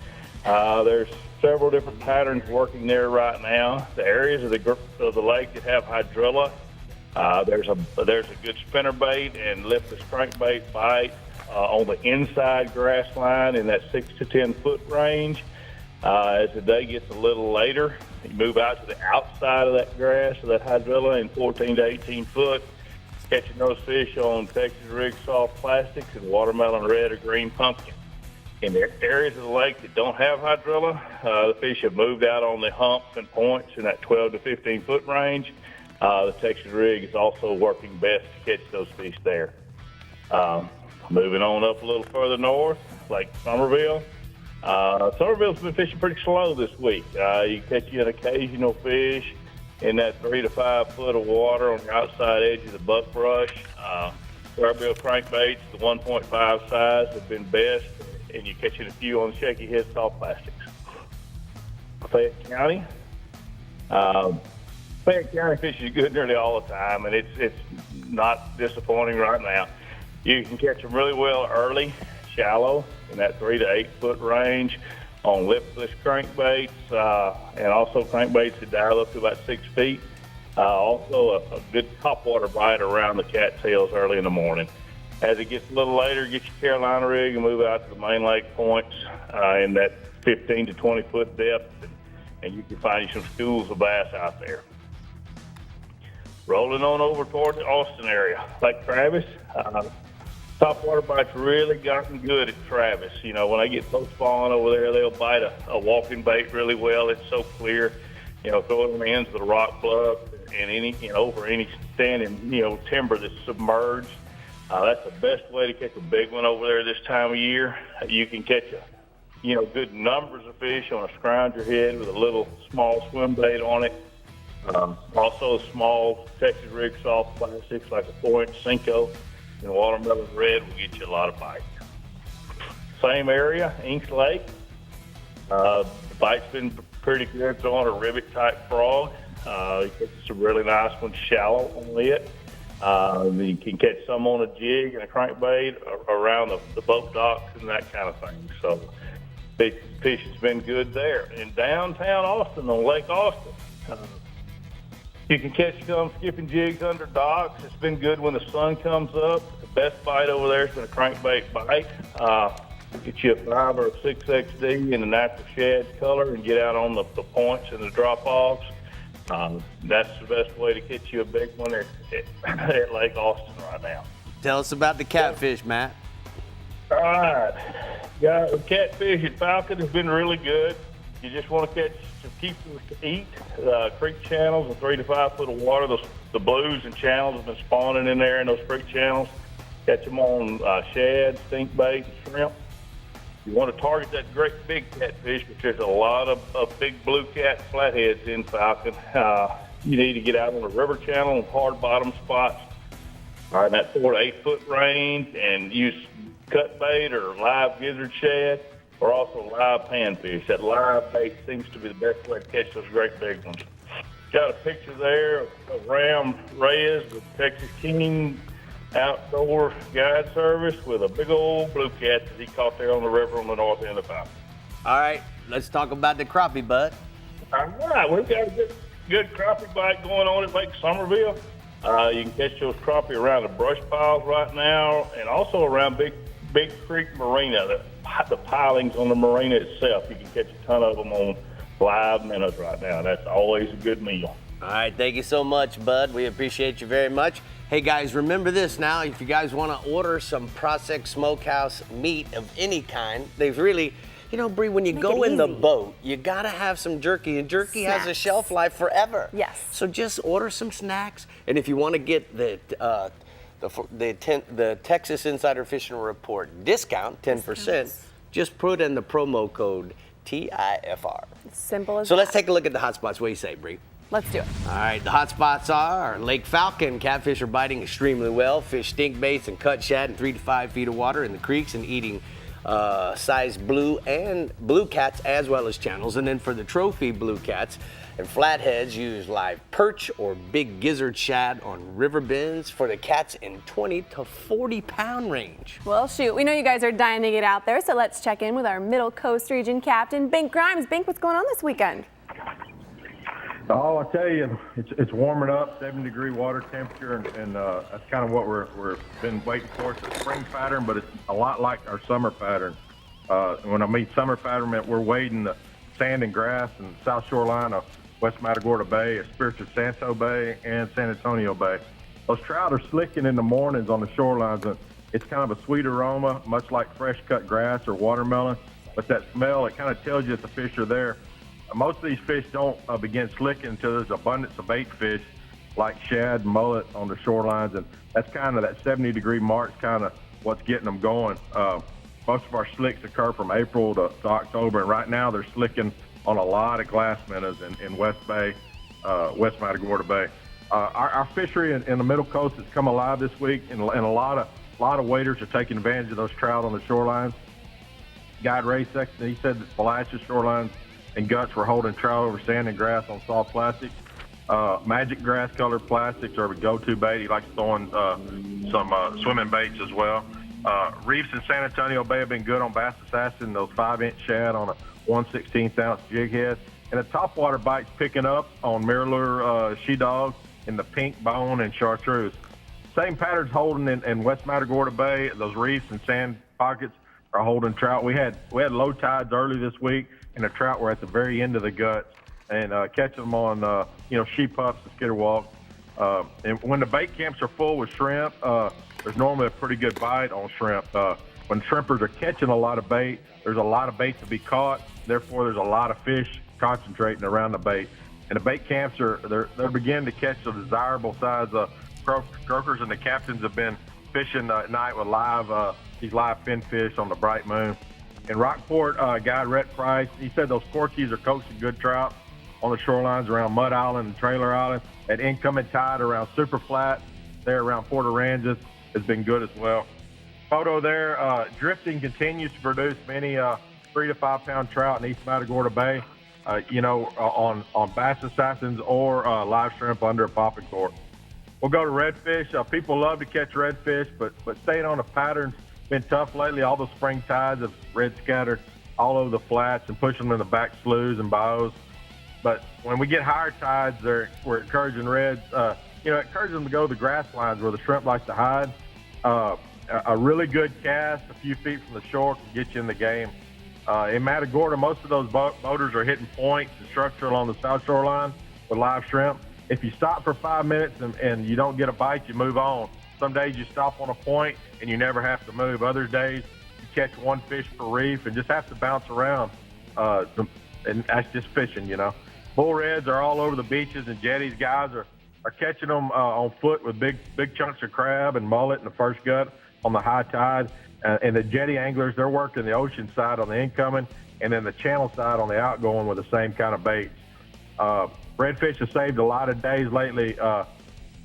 Speaker 14: There's several different patterns working there right now. The areas of the lake that have hydrilla, there's a good spinnerbait and lipless crankbait bite on the inside grass line in that 6 to 10 foot range. As the day gets a little later, you move out to the outside of that grass, of that hydrilla in 14 to 18 foot, catching those fish on Texas rig soft plastics and watermelon red or green pumpkin. In the areas of the lake that don't have hydrilla, the fish have moved out on the humps and points in that 12 to 15 foot range. The Texas rig is also working best to catch those fish there. Moving on up a little further north, Lake Somerville. Somerville's been fishing pretty slow this week. You catch an occasional fish in that 3 to 5 foot of water on the outside edge of the buckbrush. Square bill crankbaits, the 1.5 size, have been best, and you're catching a few on shaky head soft plastics. Fayette County. Fayette County fishing is good nearly all the time, and it's not disappointing right now. You can catch them really well early, shallow, in that 3 to 8 foot range on lipless crankbaits, and also crankbaits that dial up to about 6 feet. Also a good topwater bite around the cattails early in the morning. As it gets a little later, get your Carolina rig and move out to the main lake points in that 15 to 20 foot depth, and you can find you some schools of bass out there. Rolling on over toward the Austin area, Lake Travis. Topwater bites really gotten good at Travis. You know, when they get folks falling over there, they'll bite a walking bait really well. It's so clear. You know, throw it on the ends of the rock bluff and over any standing, timber that's submerged. That's the best way to catch a big one over there this time of year. You can catch good numbers of fish on a scrounger head with a little small swim bait on it. Also small Texas rig soft plastics like a 4-inch Cinco and watermelon red will get you a lot of bites. Same area, Inks Lake. The bite's been pretty good throwing a rivet type frog. You catch some really nice ones shallow on it. You can catch some on a jig and a crankbait around the boat docks and that kind of thing. So fishing's been good there. In downtown Austin on Lake Austin, you can catch some skipping jigs under docks. It's been good when the sun comes up. The best bite over there has been a crankbait bite. Get you a 5 or a 6XD in the natural shad color and get out on the points and the drop-offs. That's the best way to catch you a big one at Lake Austin right now.
Speaker 1: Tell us about the catfish, Matt.
Speaker 14: All right. Yeah, the catfish at Falcon has been really good. You just want to catch some keepers to eat. Creek channels and 3 to 5 foot of water. The blues and channels have been spawning in there in those creek channels. Catch them on shad, stink bait, and shrimp. You want to target that great big catfish, which there's a lot of big blue cat flatheads in Falcon. you need to get out on the river channel, hard bottom spots, all right, in that 4 to 8 foot range, and use cut bait or live gizzard shad, or also live panfish. That live bait seems to be the best way to catch those great big ones. Got a picture there of Ram Reyes with Texas King Outdoor Guide Service with a big old blue cat that he caught there on the river on the north end of the fountain.
Speaker 1: All right, let's talk about the crappie, bud.
Speaker 14: All right, we've got a good crappie bite going on at Lake Somerville. You can catch those crappie around the brush piles right now, and also around Big Creek Marina, the pilings on the marina itself. You can catch a ton of them on live minnows right now. That's always a good meal.
Speaker 1: All right, thank you so much, bud. We appreciate you very much. Hey guys, remember this now, if you guys want to order some Prospect Smokehouse meat of any kind, they've really, you know, Brie, when you go in the boat, you gotta have some jerky, and jerky has a shelf life forever.
Speaker 3: Yes.
Speaker 1: So just order some snacks, and if you want to get the Texas Insider Fishing Report discount, 10%, just put in the promo code TIFR.
Speaker 3: Simple as
Speaker 1: So
Speaker 3: that.
Speaker 1: let's take a look at the hot spots. What do you say, Brie?
Speaker 3: Let's do it.
Speaker 1: All right, the hot spots are Lake Falcon. Catfish are biting extremely well. Fish stink baits and cut shad in 3 to 5 feet of water in the creeks and eating size blue and blue cats as well as channels. And then for the trophy blue cats and flatheads, use live perch or big gizzard shad on river bends for the cats in 20 to 40 pound range.
Speaker 3: Well, shoot, we know you guys are dying to get out there, so let's check in with our Middle Coast Region Captain, Bink Grimes. Bink, what's going on this weekend?
Speaker 5: Oh, I tell you, it's warming up, 70-degree water temperature, and that's kind of what we're been waiting for. It's a spring pattern, but it's a lot like our summer pattern. When I mean summer pattern, we're wading the sand and grass in the south shoreline of West Matagorda Bay, Espiritu Santo Bay, and San Antonio Bay. Those trout are slicking in the mornings on the shorelines, and it's kind of a sweet aroma, much like fresh cut grass or watermelon. But that smell, it kind of tells you that the fish are there. Most of these fish don't begin slicking until there's abundance of bait fish like shad and mullet on the shorelines, and that's kind of that 70-degree mark, kind of what's getting them going. Most of our slicks occur from April to October, and right now they're slicking on a lot of glass minnows in West Bay, West Matagorda Bay. Our fishery in the Middle Coast has come alive this week, and a lot of waders are taking advantage of those trout on the shorelines. Guide Ray Sexton, he said that Palacios shorelines and guts were holding trout over sand and grass on soft plastics. Magic grass colored plastics are a go-to bait. He likes throwing some swimming baits as well. Reefs in San Antonio Bay have been good on bass assassin, those 5-inch shad on a 1/16 ounce jig head. And the topwater bite's picking up on mirror she-dog and the pink bone and chartreuse. Same patterns holding in West Matagorda Bay. Those reefs and sand pockets are holding trout. We had low tides early this week, and the trout were at the very end of the guts, and catching them on sheep pups and skitter walks. And when the bait camps are full with shrimp, there's normally a pretty good bite on shrimp. When shrimpers are catching a lot of bait, there's a lot of bait to be caught. Therefore, there's a lot of fish concentrating around the bait. And the bait camps they're beginning to catch the desirable size croakers, and the captains have been fishing at night with these live finfish on the bright moon. In Rockport, guide Rhett Price, he said those Corkies are coaxing good trout on the shorelines around Mud Island and Trailer Island. At incoming tide around Super Flat, there around Port Aransas, has been good as well. Photo there, drifting continues to produce many 3 to 5 pound trout in East Matagorda Bay, on bass assassins or live shrimp under a popping cork. We'll go to redfish. People love to catch redfish, but staying on the patterns been tough lately. All the spring tides have red scattered all over the flats and pushing them in the back sloughs and bayous. But when we get higher tides, we're encouraging reds. Encouraging them to go to the grass lines where the shrimp likes to hide. A really good cast a few feet from the shore can get you in the game. In Matagorda, most of those boaters are hitting points and structure along the south shoreline with live shrimp. If you stop for 5 minutes and you don't get a bite, you move on. Some days you stop on a point and you never have to move. Other days you catch one fish per reef and just have to bounce around. And that's just fishing, Bull reds are all over the beaches and jetties. Guys are catching them on foot with big chunks of crab and mullet in the first gut on the high tide. And the jetty anglers, they're working the ocean side on the incoming and then the channel side on the outgoing with the same kind of baits. redfish have saved a lot of days lately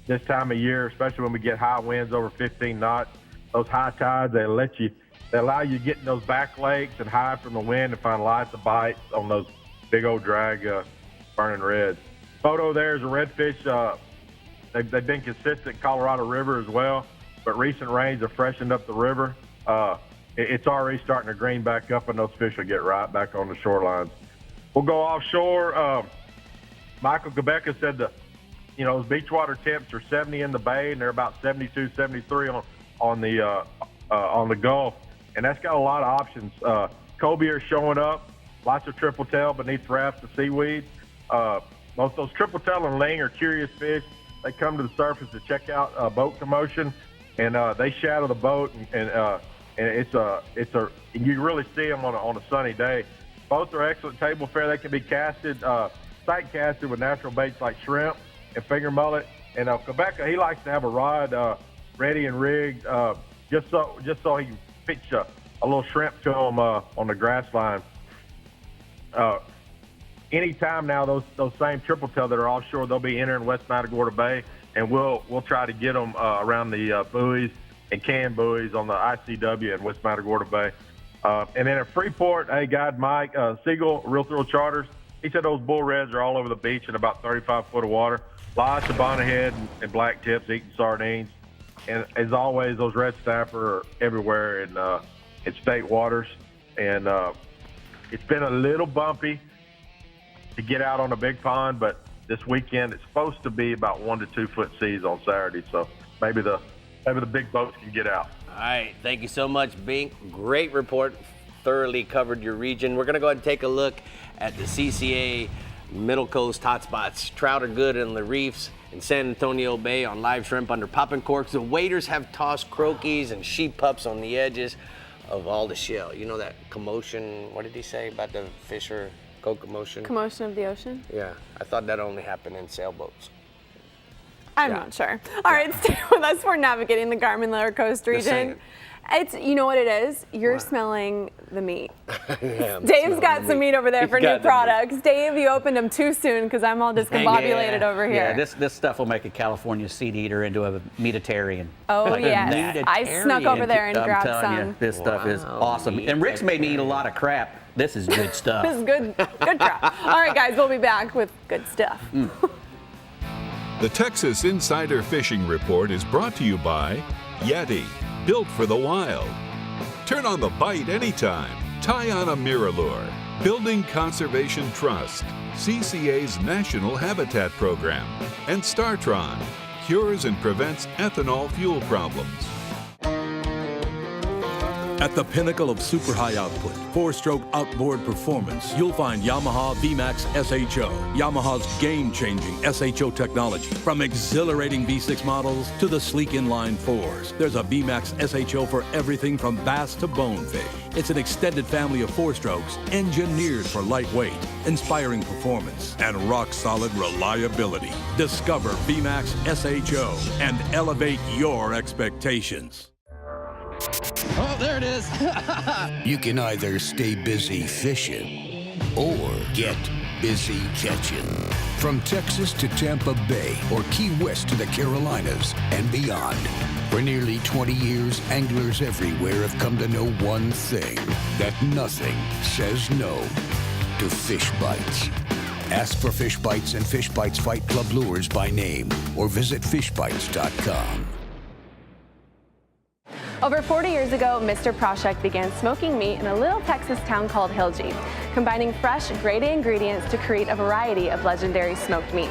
Speaker 5: this time of year, especially when we get high winds over 15 knots. Those high tides, they allow you to get in those back lakes and hide from the wind and find lots of bites on those big old drag burning reds. Photo there is a redfish. They've been consistent in Colorado River as well, but recent rains have freshened up the river. It's already starting to green back up, and those fish will get right back on the shorelines. We'll go offshore. Michael Quebeca said those beach water temps are 70 in the bay, and they're about 72, 73 on the Gulf, and that's got a lot of options. Cobia are showing up, lots of triple tail beneath rafts of seaweed. Most of those triple tail and ling are curious fish. They come to the surface to check out boat commotion, and they shadow the boat, and you really see them on a sunny day. Both are excellent table fare. They can be casted, sight casted with natural baits like shrimp and finger mullet. And Quebeca, he likes to have a rod ready and rigged just so he can pitch a little shrimp to him on the grass line. Anytime now, those same triple tail that are offshore, they'll be entering West Matagorda Bay, and we'll try to get them around the buoys and can buoys on the ICW in West Matagorda Bay. And then at Freeport, hey, guide Mike Siegel, Real Thrill Charters, he said those bull reds are all over the beach in about 35 foot of water. Lots of bonnethead and black tips eating sardines. And as always, those red snapper are everywhere in state waters. And it's been a little bumpy to get out on a big pond, but this weekend it's supposed to be about 1 to 2 foot seas on Saturday, so maybe the big boats can get out.
Speaker 1: All right, thank you so much, Bink. Great report, thoroughly covered your region. We're gonna go ahead and take a look at the CCA Middle Coast hotspots. Trout are good in the reefs in San Antonio Bay on live shrimp under popping corks. The waders have tossed croakies and sheep pups on the edges of all the shell. You know that commotion, what did he say about the fisher? Commotion.
Speaker 3: Commotion of the ocean?
Speaker 1: Yeah, I thought that only happened in sailboats.
Speaker 3: I'm not sure. All right, stay with us. We're navigating the Garmin Lower Coast region. It's, you know what it is? You're smelling the meat. Dave's got some meat over there for new products. Dave, you opened them too soon because I'm all discombobulated over here.
Speaker 4: Yeah, this stuff will make a California seed eater into a meatitarian.
Speaker 3: Oh, like yes. I snuck over there and grabbed some.
Speaker 4: You, this stuff is awesome. And Rick's made me eat a lot of crap. This is good stuff.
Speaker 3: This is good crap. All right, guys, we'll be back with good stuff.
Speaker 2: The Texas Insider Fishing Report is brought to you by Yeti, built for the wild. Turn on the bite anytime. Tie on a Miralure. Building Conservation Trust. CCA's National Habitat Program. And StarTron, cures and prevents ethanol fuel problems.
Speaker 10: At the pinnacle of super high output, 4-stroke outboard performance, you'll find Yamaha VMAX SHO. Yamaha's game-changing SHO technology. From exhilarating V6 models to the sleek inline 4s, there's a VMAX SHO for everything from bass to bonefish. It's an extended family of 4-strokes engineered for lightweight, inspiring performance, and rock-solid reliability. Discover VMAX SHO and elevate your expectations.
Speaker 15: Oh, there it is. You can either stay busy fishing or get busy catching. From Texas to Tampa Bay or Key West to the Carolinas and beyond. For nearly 20 years, anglers everywhere have come to know one thing, that nothing says no to fish bites. Ask for Fish Bites and Fish Bites Fight Club lures by name or visit fishbites.com.
Speaker 3: Over 40 years ago, Mr. Proshek began smoking meat in a little Texas town called Hilgi, combining fresh, grade A ingredients to create a variety of legendary smoked meats.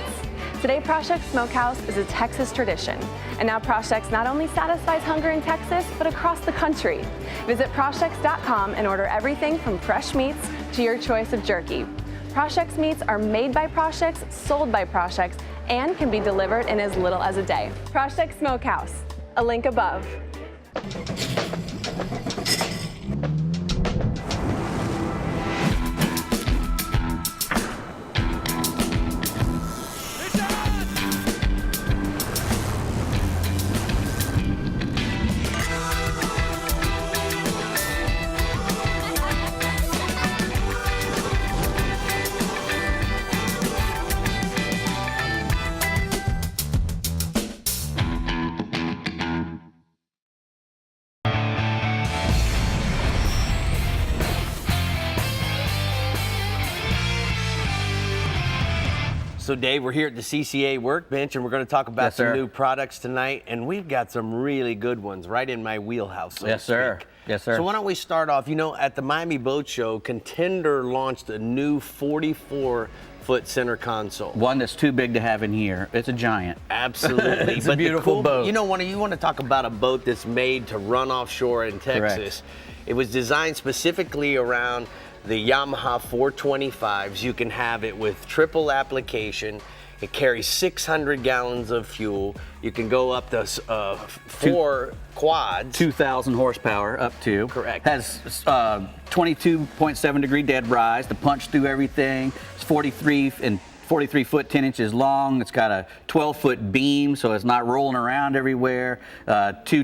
Speaker 3: Today, Proshek's Smokehouse is a Texas tradition, and now Proshek's not only satisfies hunger in Texas, but across the country. Visit Prosheks.com and order everything from fresh meats to your choice of jerky. Proshek's meats are made by Prosheks, sold by Prosheks, and can be delivered in as little as a day. Proshek's Smokehouse, a link above.
Speaker 1: So, Dave, we're here at the CCA Workbench, and we're going to talk about some new products tonight, and we've got some really good ones right in my wheelhouse. So
Speaker 4: Yes, sir. Yes, sir.
Speaker 1: So why don't we start off? You know, at the Miami Boat Show, Contender launched a new 44-foot center console.
Speaker 4: One that's too big to have in here. It's a giant.
Speaker 1: Absolutely.
Speaker 4: It's a beautiful boat.
Speaker 1: You know, you want to talk about a boat that's made to run offshore in Texas.
Speaker 4: Correct.
Speaker 1: It was designed specifically around the Yamaha 425s. You can have it with triple application. It carries 600 gallons of fuel. You can go up to 4 quads.
Speaker 4: 2,000 horsepower up to.
Speaker 1: Correct.
Speaker 4: Has 22.7 degree dead rise to punch through everything. It's 43 foot 10 inches long. It's got a 12-foot beam, so it's not rolling around everywhere. 2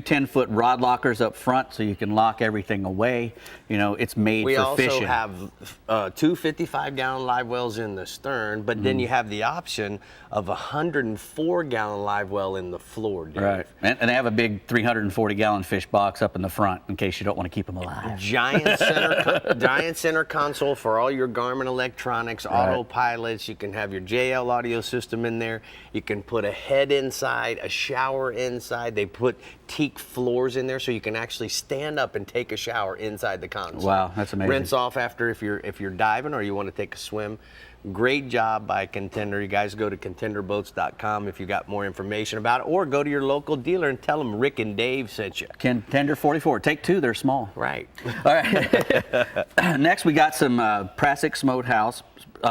Speaker 4: 10-foot rod lockers up front, so you can lock everything away. You know, it's made for fishing.
Speaker 1: We also have 2 55-gallon live wells in the stern, but then you have the option of a 104-gallon live well in the floor, Dave.
Speaker 4: Right, and they have a big 340-gallon fish box up in the front in case you don't want to keep them alive.
Speaker 1: Giant center console for all your Garmin electronics, autopilots. You can have your JL audio system in there. You can put a head inside, a shower inside. They put teak floors in there so you can actually stand up and take a shower inside the console.
Speaker 4: Wow, that's amazing.
Speaker 1: Rinse off after if you're diving or you want to take a swim. Great job by Contender. You guys go to contenderboats.com if you got more information about it, or go to your local dealer and tell them Rick and Dave sent you.
Speaker 4: Contender 44. Take 2, they're small.
Speaker 1: Right.
Speaker 4: All right. Next, we got some Prasic Smokehouse.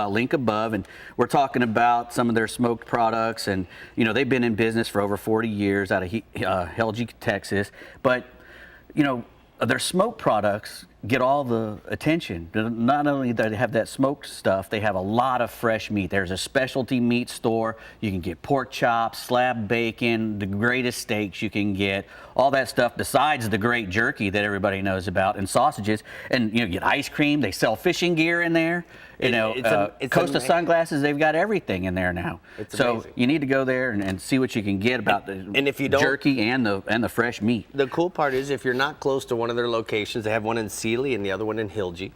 Speaker 4: Link above, and we're talking about some of their smoked products, and you know they've been in business for over 40 years out of Helge, Texas, but you know their smoked products get all the attention. Not only do they have that smoked stuff, they have a lot of fresh meat. There's a specialty meat store. You can get pork chops, slab bacon, the greatest steaks you can get, all that stuff besides the great jerky that everybody knows about, and sausages, and you know, get ice cream. They sell fishing gear in there. You know, Costa sunglasses, they've got everything in there now. So amazing. You need to go there and see what you can get about the jerky and the fresh meat.
Speaker 1: The cool part is if you're not close to one of their locations, they have one in Sealy and the other one in Hilge.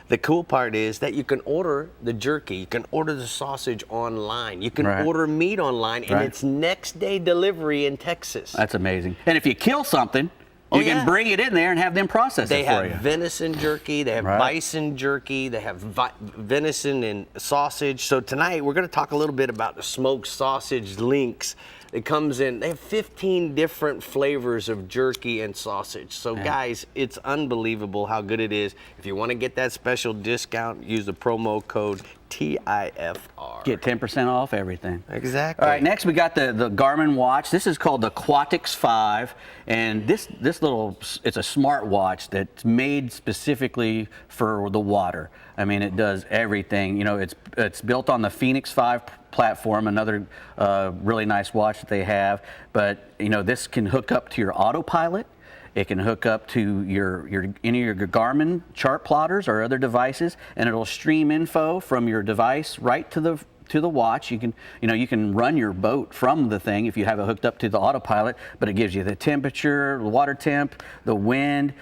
Speaker 1: The cool part is that you can order the jerky, you can order the sausage online, you can order meat online, and it's next day delivery in Texas.
Speaker 4: That's amazing. And if you kill something, you can bring it in there and have them process it for you.
Speaker 1: They have venison jerky, they have bison jerky, they have venison and sausage. So tonight we're going to talk a little bit about the smoked sausage links. It comes in, they have 15 different flavors of jerky and sausage. So guys, it's unbelievable how good it is. If you want to get that special discount, use the promo code TIFR.
Speaker 4: Get 10% off everything.
Speaker 1: Exactly.
Speaker 4: All right, next we got the Garmin watch. This is called the Quatix 5, and this little, it's a smart watch that's made specifically for the water. I mean, it does everything. You know, it's built on the Phoenix 5 platform, another really nice watch that they have. But you know, this can hook up to your autopilot. It can hook up to any of your Garmin chart plotters or other devices, and it'll stream info from your device right to the watch. You can run your boat from the thing if you have it hooked up to the autopilot, but it gives you the temperature, the water temp, the wind.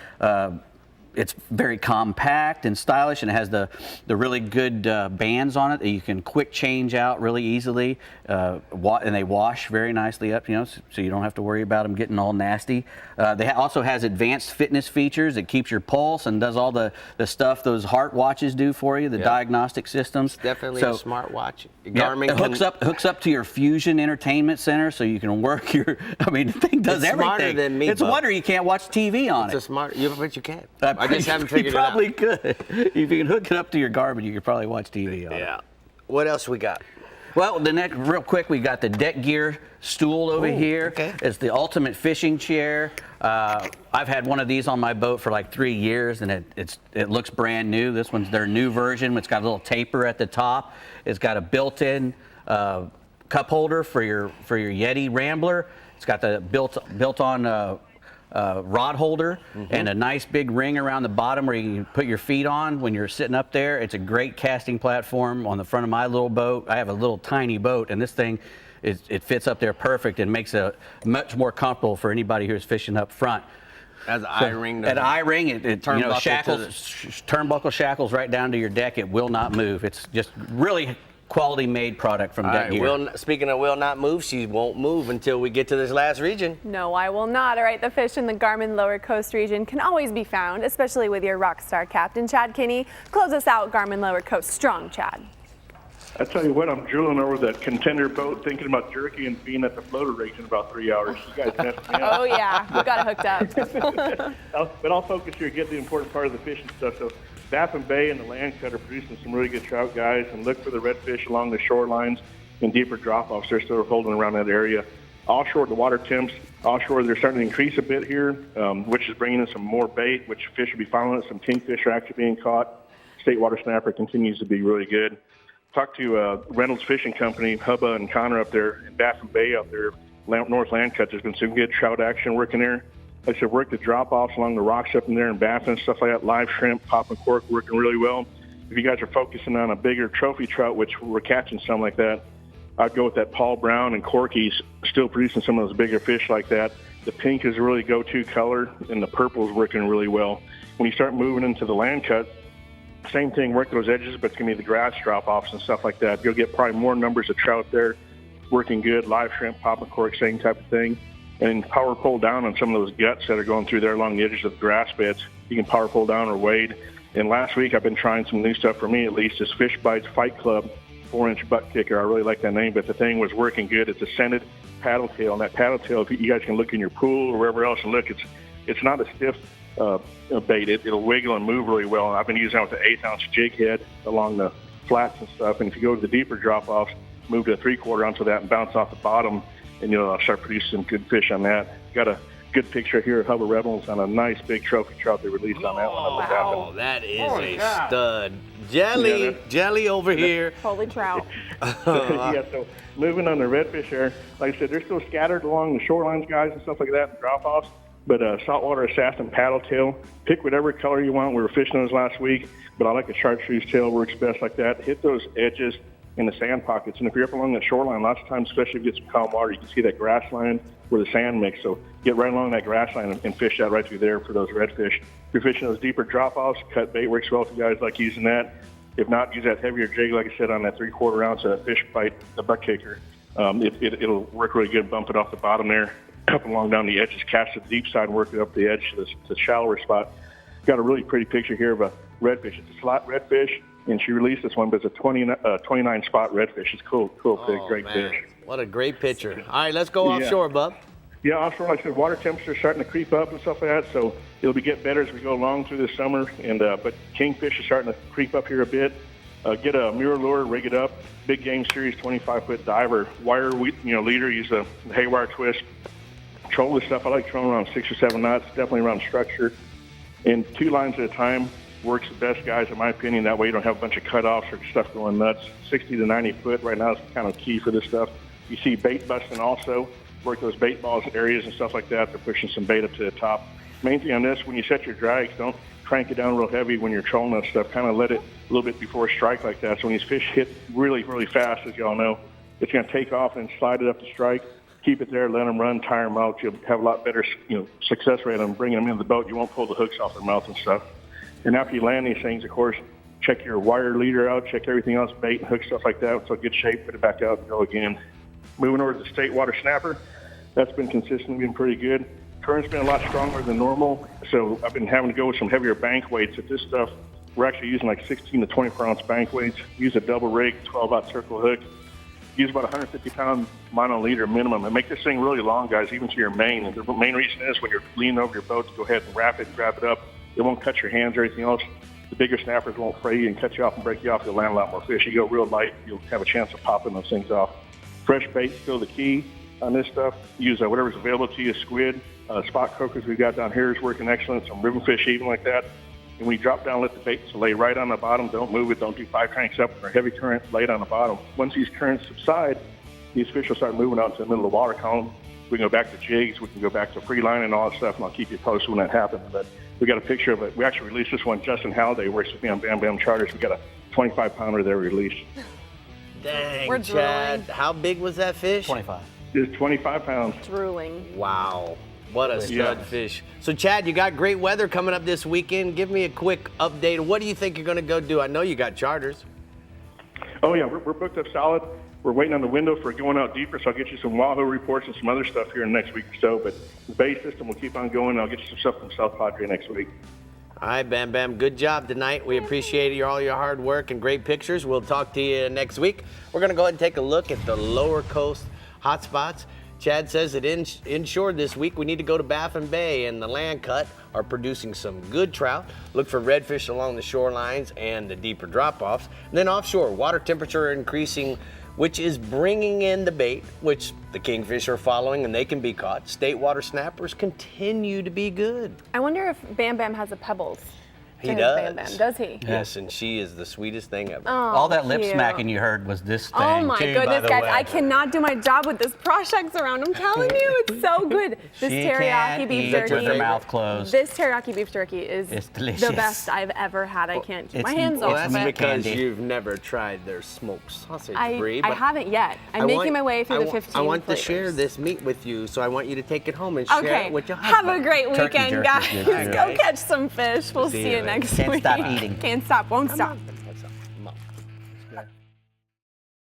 Speaker 4: It's very compact and stylish, and it has the really good bands on it that you can quick change out really easily, and they wash very nicely up, you know, so you don't have to worry about them getting all nasty. They also has advanced fitness features. It keeps your pulse and does all the stuff those heart watches do for you, the diagnostic systems.
Speaker 1: It's definitely a smart watch.
Speaker 4: Garmin it hooks up to your Fusion Entertainment Center, so you can work your. I mean, the thing does everything.
Speaker 1: Smarter than me.
Speaker 4: It's a wonder you can't watch TV on it.
Speaker 1: It's a smart. But you can. I just haven't figured it out.
Speaker 4: You probably could. If you can hook it up to your Garmin, you could probably watch TV on it.
Speaker 1: Yeah. What else we got?
Speaker 4: Well, the next, real quick, we got the Deck Gear stool over here. Okay. It's the ultimate fishing chair. I've had one of these on my boat for like 3 years, and it looks brand new. This one's their new version. It's got a little taper at the top. It's got a built-in cup holder for your Yeti Rambler. It's got the built-on rod holder and a nice big ring around the bottom where you can put your feet on when you're sitting up there. It's a great casting platform on the front of my little boat. I have a little tiny boat, and this thing it fits up there perfect and makes it much more comfortable for anybody who's fishing up front.
Speaker 1: As an I-ring.
Speaker 4: At I-ring, shackles, turnbuckle shackles right down to your deck. It will not move. It's just really quality made product from
Speaker 1: All
Speaker 4: Gut
Speaker 1: right,
Speaker 4: Gear.
Speaker 1: speaking of will not move, she won't move until we get to this last region.
Speaker 3: No, I will not. All right, the fish in the Garmin Lower Coast region can always be found, especially with your rock star captain, Chad Kinney. Close us out, Garmin Lower Coast strong, Chad.
Speaker 16: I tell you what, I'm drooling over that contender boat, thinking about jerky and being at the floater race in about 3 hours. You guys messed me up.
Speaker 3: Oh yeah, we got it hooked up.
Speaker 16: But I'll focus here, get the important part of the fishing stuff. So Baffin Bay and the land cut are producing some really good trout, guys, and look for the redfish along the shorelines and deeper drop-offs. They're still holding around that area. Offshore, the water temps, offshore, they're starting to increase a bit here, which is bringing in some more bait, which fish will be following it. Some kingfish are actually being caught. State water snapper continues to be really good. Talked to Reynolds Fishing Company, Hubba and Connor up there in Baffin Bay out there, North Land Cut. There's been some good trout action working there. Like I said, work the drop-offs along the rocks up in there in Baffin and stuff like that. Live shrimp, pop and cork working really well. If you guys are focusing on a bigger trophy trout, which we're catching some like that, I'd go with that Paul Brown and Corky's still producing some of those bigger fish like that. The pink is a really go-to color, and the purple is working really well. When you start moving into the land cut, same thing, work those edges, but it's going to be the grass drop-offs and stuff like that. You'll get probably more numbers of trout there, working good. Live shrimp, pop and cork, same type of thing. And power pull down on some of those guts that are going through there along the edges of the grass beds. You can power pull down or wade. And last week I've been trying some new stuff for me at least, is Fish Bites Fight Club 4-inch butt kicker. I really like that name, but the thing was working good. It's a scented paddle tail, and that paddle tail, if you guys can look in your pool or wherever else and look, it's not a stiff bait. It'll wiggle and move really well. And I've been using that with the 1/8-ounce jig head along the flats and stuff. And if you go to the deeper drop-offs, move to a 3/4 ounce of that and bounce off the bottom, and you'll start producing some good fish on that. Got a good picture here of Hubba Rebels on a nice big trophy trout they released on that one.
Speaker 1: Wow, that is a stud. Jelly over here.
Speaker 3: Holy trout.
Speaker 16: Yeah, so moving on the redfish there, like I said, they're still scattered along the shorelines, guys, and stuff like that, and drop-offs. But saltwater assassin paddle tail, pick whatever color you want. We were fishing those last week, but I like a chartreuse tail, works best like that. Hit those edges in the sand pockets. And if you're up along the shoreline, lots of times, especially if you get some calm water, you can see that grass line where the sand mix. So get right along that grass line and fish that right through there for those redfish. If you're fishing those deeper drop-offs, cut bait works well if you guys like using that. If not, use that heavier jig, like I said, on that 3/4 ounce Fish Bite, the butt kicker. It'll work really good. Bump it off the bottom there, up and along down the edges, cast to the deep side, and work it up the edge to the shallower spot. Got a really pretty picture here of a redfish. It's a slot redfish, and she released this one, but it's a 29 spot redfish. It's cool pig, great fish.
Speaker 1: What a great picture. All right, let's go offshore, bub.
Speaker 16: Yeah, offshore, like I said, water temperatures starting to creep up and stuff like that, so it'll be getting better as we go along through the summer. And but kingfish is starting to creep up here a bit. Get a mirror lure, rig it up. Big Game Series 25-foot diver, wire leader. Use a haywire twist. Troll this stuff. I like trolling around 6 or 7 knots. Definitely around structure. And 2 lines at a time works the best, guys, in my opinion. That way you don't have a bunch of cutoffs or stuff going nuts. 60 to 90 foot right now is kind of key for this stuff. You see bait busting also. Work those bait balls areas and stuff like that. They're pushing some bait up to the top. Main thing on this, when you set your drags, don't crank it down real heavy when you're trolling that stuff. Kind of let it a little bit before strike like that. So when these fish hit really, really fast, as y'all know, it's going to take off and slide it up to strike. Keep it there, let them run, tire them out. You'll have a lot better success rate on bringing them into the boat. You won't pull the hooks off their mouth and stuff. And after you land these things, of course, check your wire leader out, check everything else, bait and hook, stuff like that. So good shape, put it back out and go again. Moving over to the state water snapper. That's been consistently been pretty good. Current's been a lot stronger than normal, so I've been having to go with some heavier bank weights. At this stuff, we're actually using like 16 to 24 ounce bank weights. Use a double rig, 12-aught circle hook. Use about 150-pound monoliter minimum, and make this thing really long, guys, even to your main. And the main reason is when you're leaning over your boat to go ahead and wrap it and grab it up, it won't cut your hands or anything else. The bigger snappers won't fray you and cut you off and break you off. You'll land a lot more fish. You go real light, you'll have a chance of popping those things off. Fresh bait is still the key on this stuff. Use whatever's available to you, squid, spot croakers we've got down here is working excellent, some ribbon fish even like that. And when you drop down, let the bait lay right on the bottom. Don't move it. Don't do 5 cranks up or heavy current. Lay it on the bottom. Once these currents subside, these fish will start moving out to the middle of the water column. We can go back to jigs. We can go back to free line and all that stuff, and I'll keep you posted when that happens. But we got a picture of it. We actually released this one. Justin Halliday works with me on Bam Bam Charters. We got a 25-pounder there released.
Speaker 1: Dang,
Speaker 3: We're
Speaker 1: Chad.
Speaker 3: drooling.
Speaker 1: How big was that fish?
Speaker 4: 25.
Speaker 16: It's 25 pounds.
Speaker 3: Drooling.
Speaker 1: Wow. What a
Speaker 16: Yeah.
Speaker 1: stud fish. So, Chad, you got great weather coming up this weekend. Give me a quick update. What do you think you're going to go do? I know you got charters.
Speaker 16: Oh, yeah, we're booked up solid. We're waiting on the window for going out deeper, so I'll get you some Wahoo reports and some other stuff here in the next week or so. But the Bay system will keep on going. I'll get you some stuff from South Padre next week.
Speaker 1: All right, Bam Bam, good job tonight. We appreciate all your hard work and great pictures. We'll talk to you next week. We're going to go ahead and take a look at the lower coast hotspots. Chad says that inshore this week we need to go to Baffin Bay, and the land cut are producing some good trout. Look for redfish along the shorelines and the deeper drop-offs. And then offshore, water temperature increasing, which is bringing in the bait, which the kingfish are following, and they can be caught. State water snappers continue to be good.
Speaker 3: I wonder if Bam Bam has a Pebbles.
Speaker 1: He does.
Speaker 3: Bam Bam. Does he?
Speaker 1: Yes, and she is the sweetest thing ever.
Speaker 3: Oh,
Speaker 4: All that lip
Speaker 3: cute.
Speaker 4: smacking you heard was this thing.
Speaker 3: Oh my
Speaker 4: too,
Speaker 3: goodness,
Speaker 4: by the
Speaker 3: guys!
Speaker 4: way.
Speaker 3: I cannot do my job with this Proshucks around. I'm telling you, it's so good. This
Speaker 4: She
Speaker 3: teriyaki
Speaker 4: can't
Speaker 3: beef
Speaker 4: eat
Speaker 3: jerky.
Speaker 4: with her mouth closed.
Speaker 3: This teriyaki beef jerky is
Speaker 4: It's delicious.
Speaker 3: the best I've ever had. I can't keep my hands
Speaker 1: Well,
Speaker 3: off
Speaker 1: that's
Speaker 3: of it.
Speaker 1: because
Speaker 4: candy.
Speaker 1: you've never tried their smoked sausage, Brie.
Speaker 3: I
Speaker 1: but
Speaker 3: haven't yet. I'm making my way through the 15
Speaker 1: I want
Speaker 3: flavors.
Speaker 1: to share this meat with you, so I want you to take it home and share
Speaker 3: Okay.
Speaker 1: it with your
Speaker 3: Have
Speaker 1: husband.
Speaker 3: a great
Speaker 4: Turkey
Speaker 3: weekend,
Speaker 4: jerky
Speaker 3: guys.
Speaker 4: is good,
Speaker 3: Go
Speaker 1: too.
Speaker 3: catch some fish. We'll
Speaker 1: See
Speaker 3: see
Speaker 1: you
Speaker 3: you
Speaker 1: later.
Speaker 3: next
Speaker 4: Can't
Speaker 3: week.
Speaker 4: stop eating.
Speaker 3: Can't stop. Won't stop.
Speaker 1: Come on.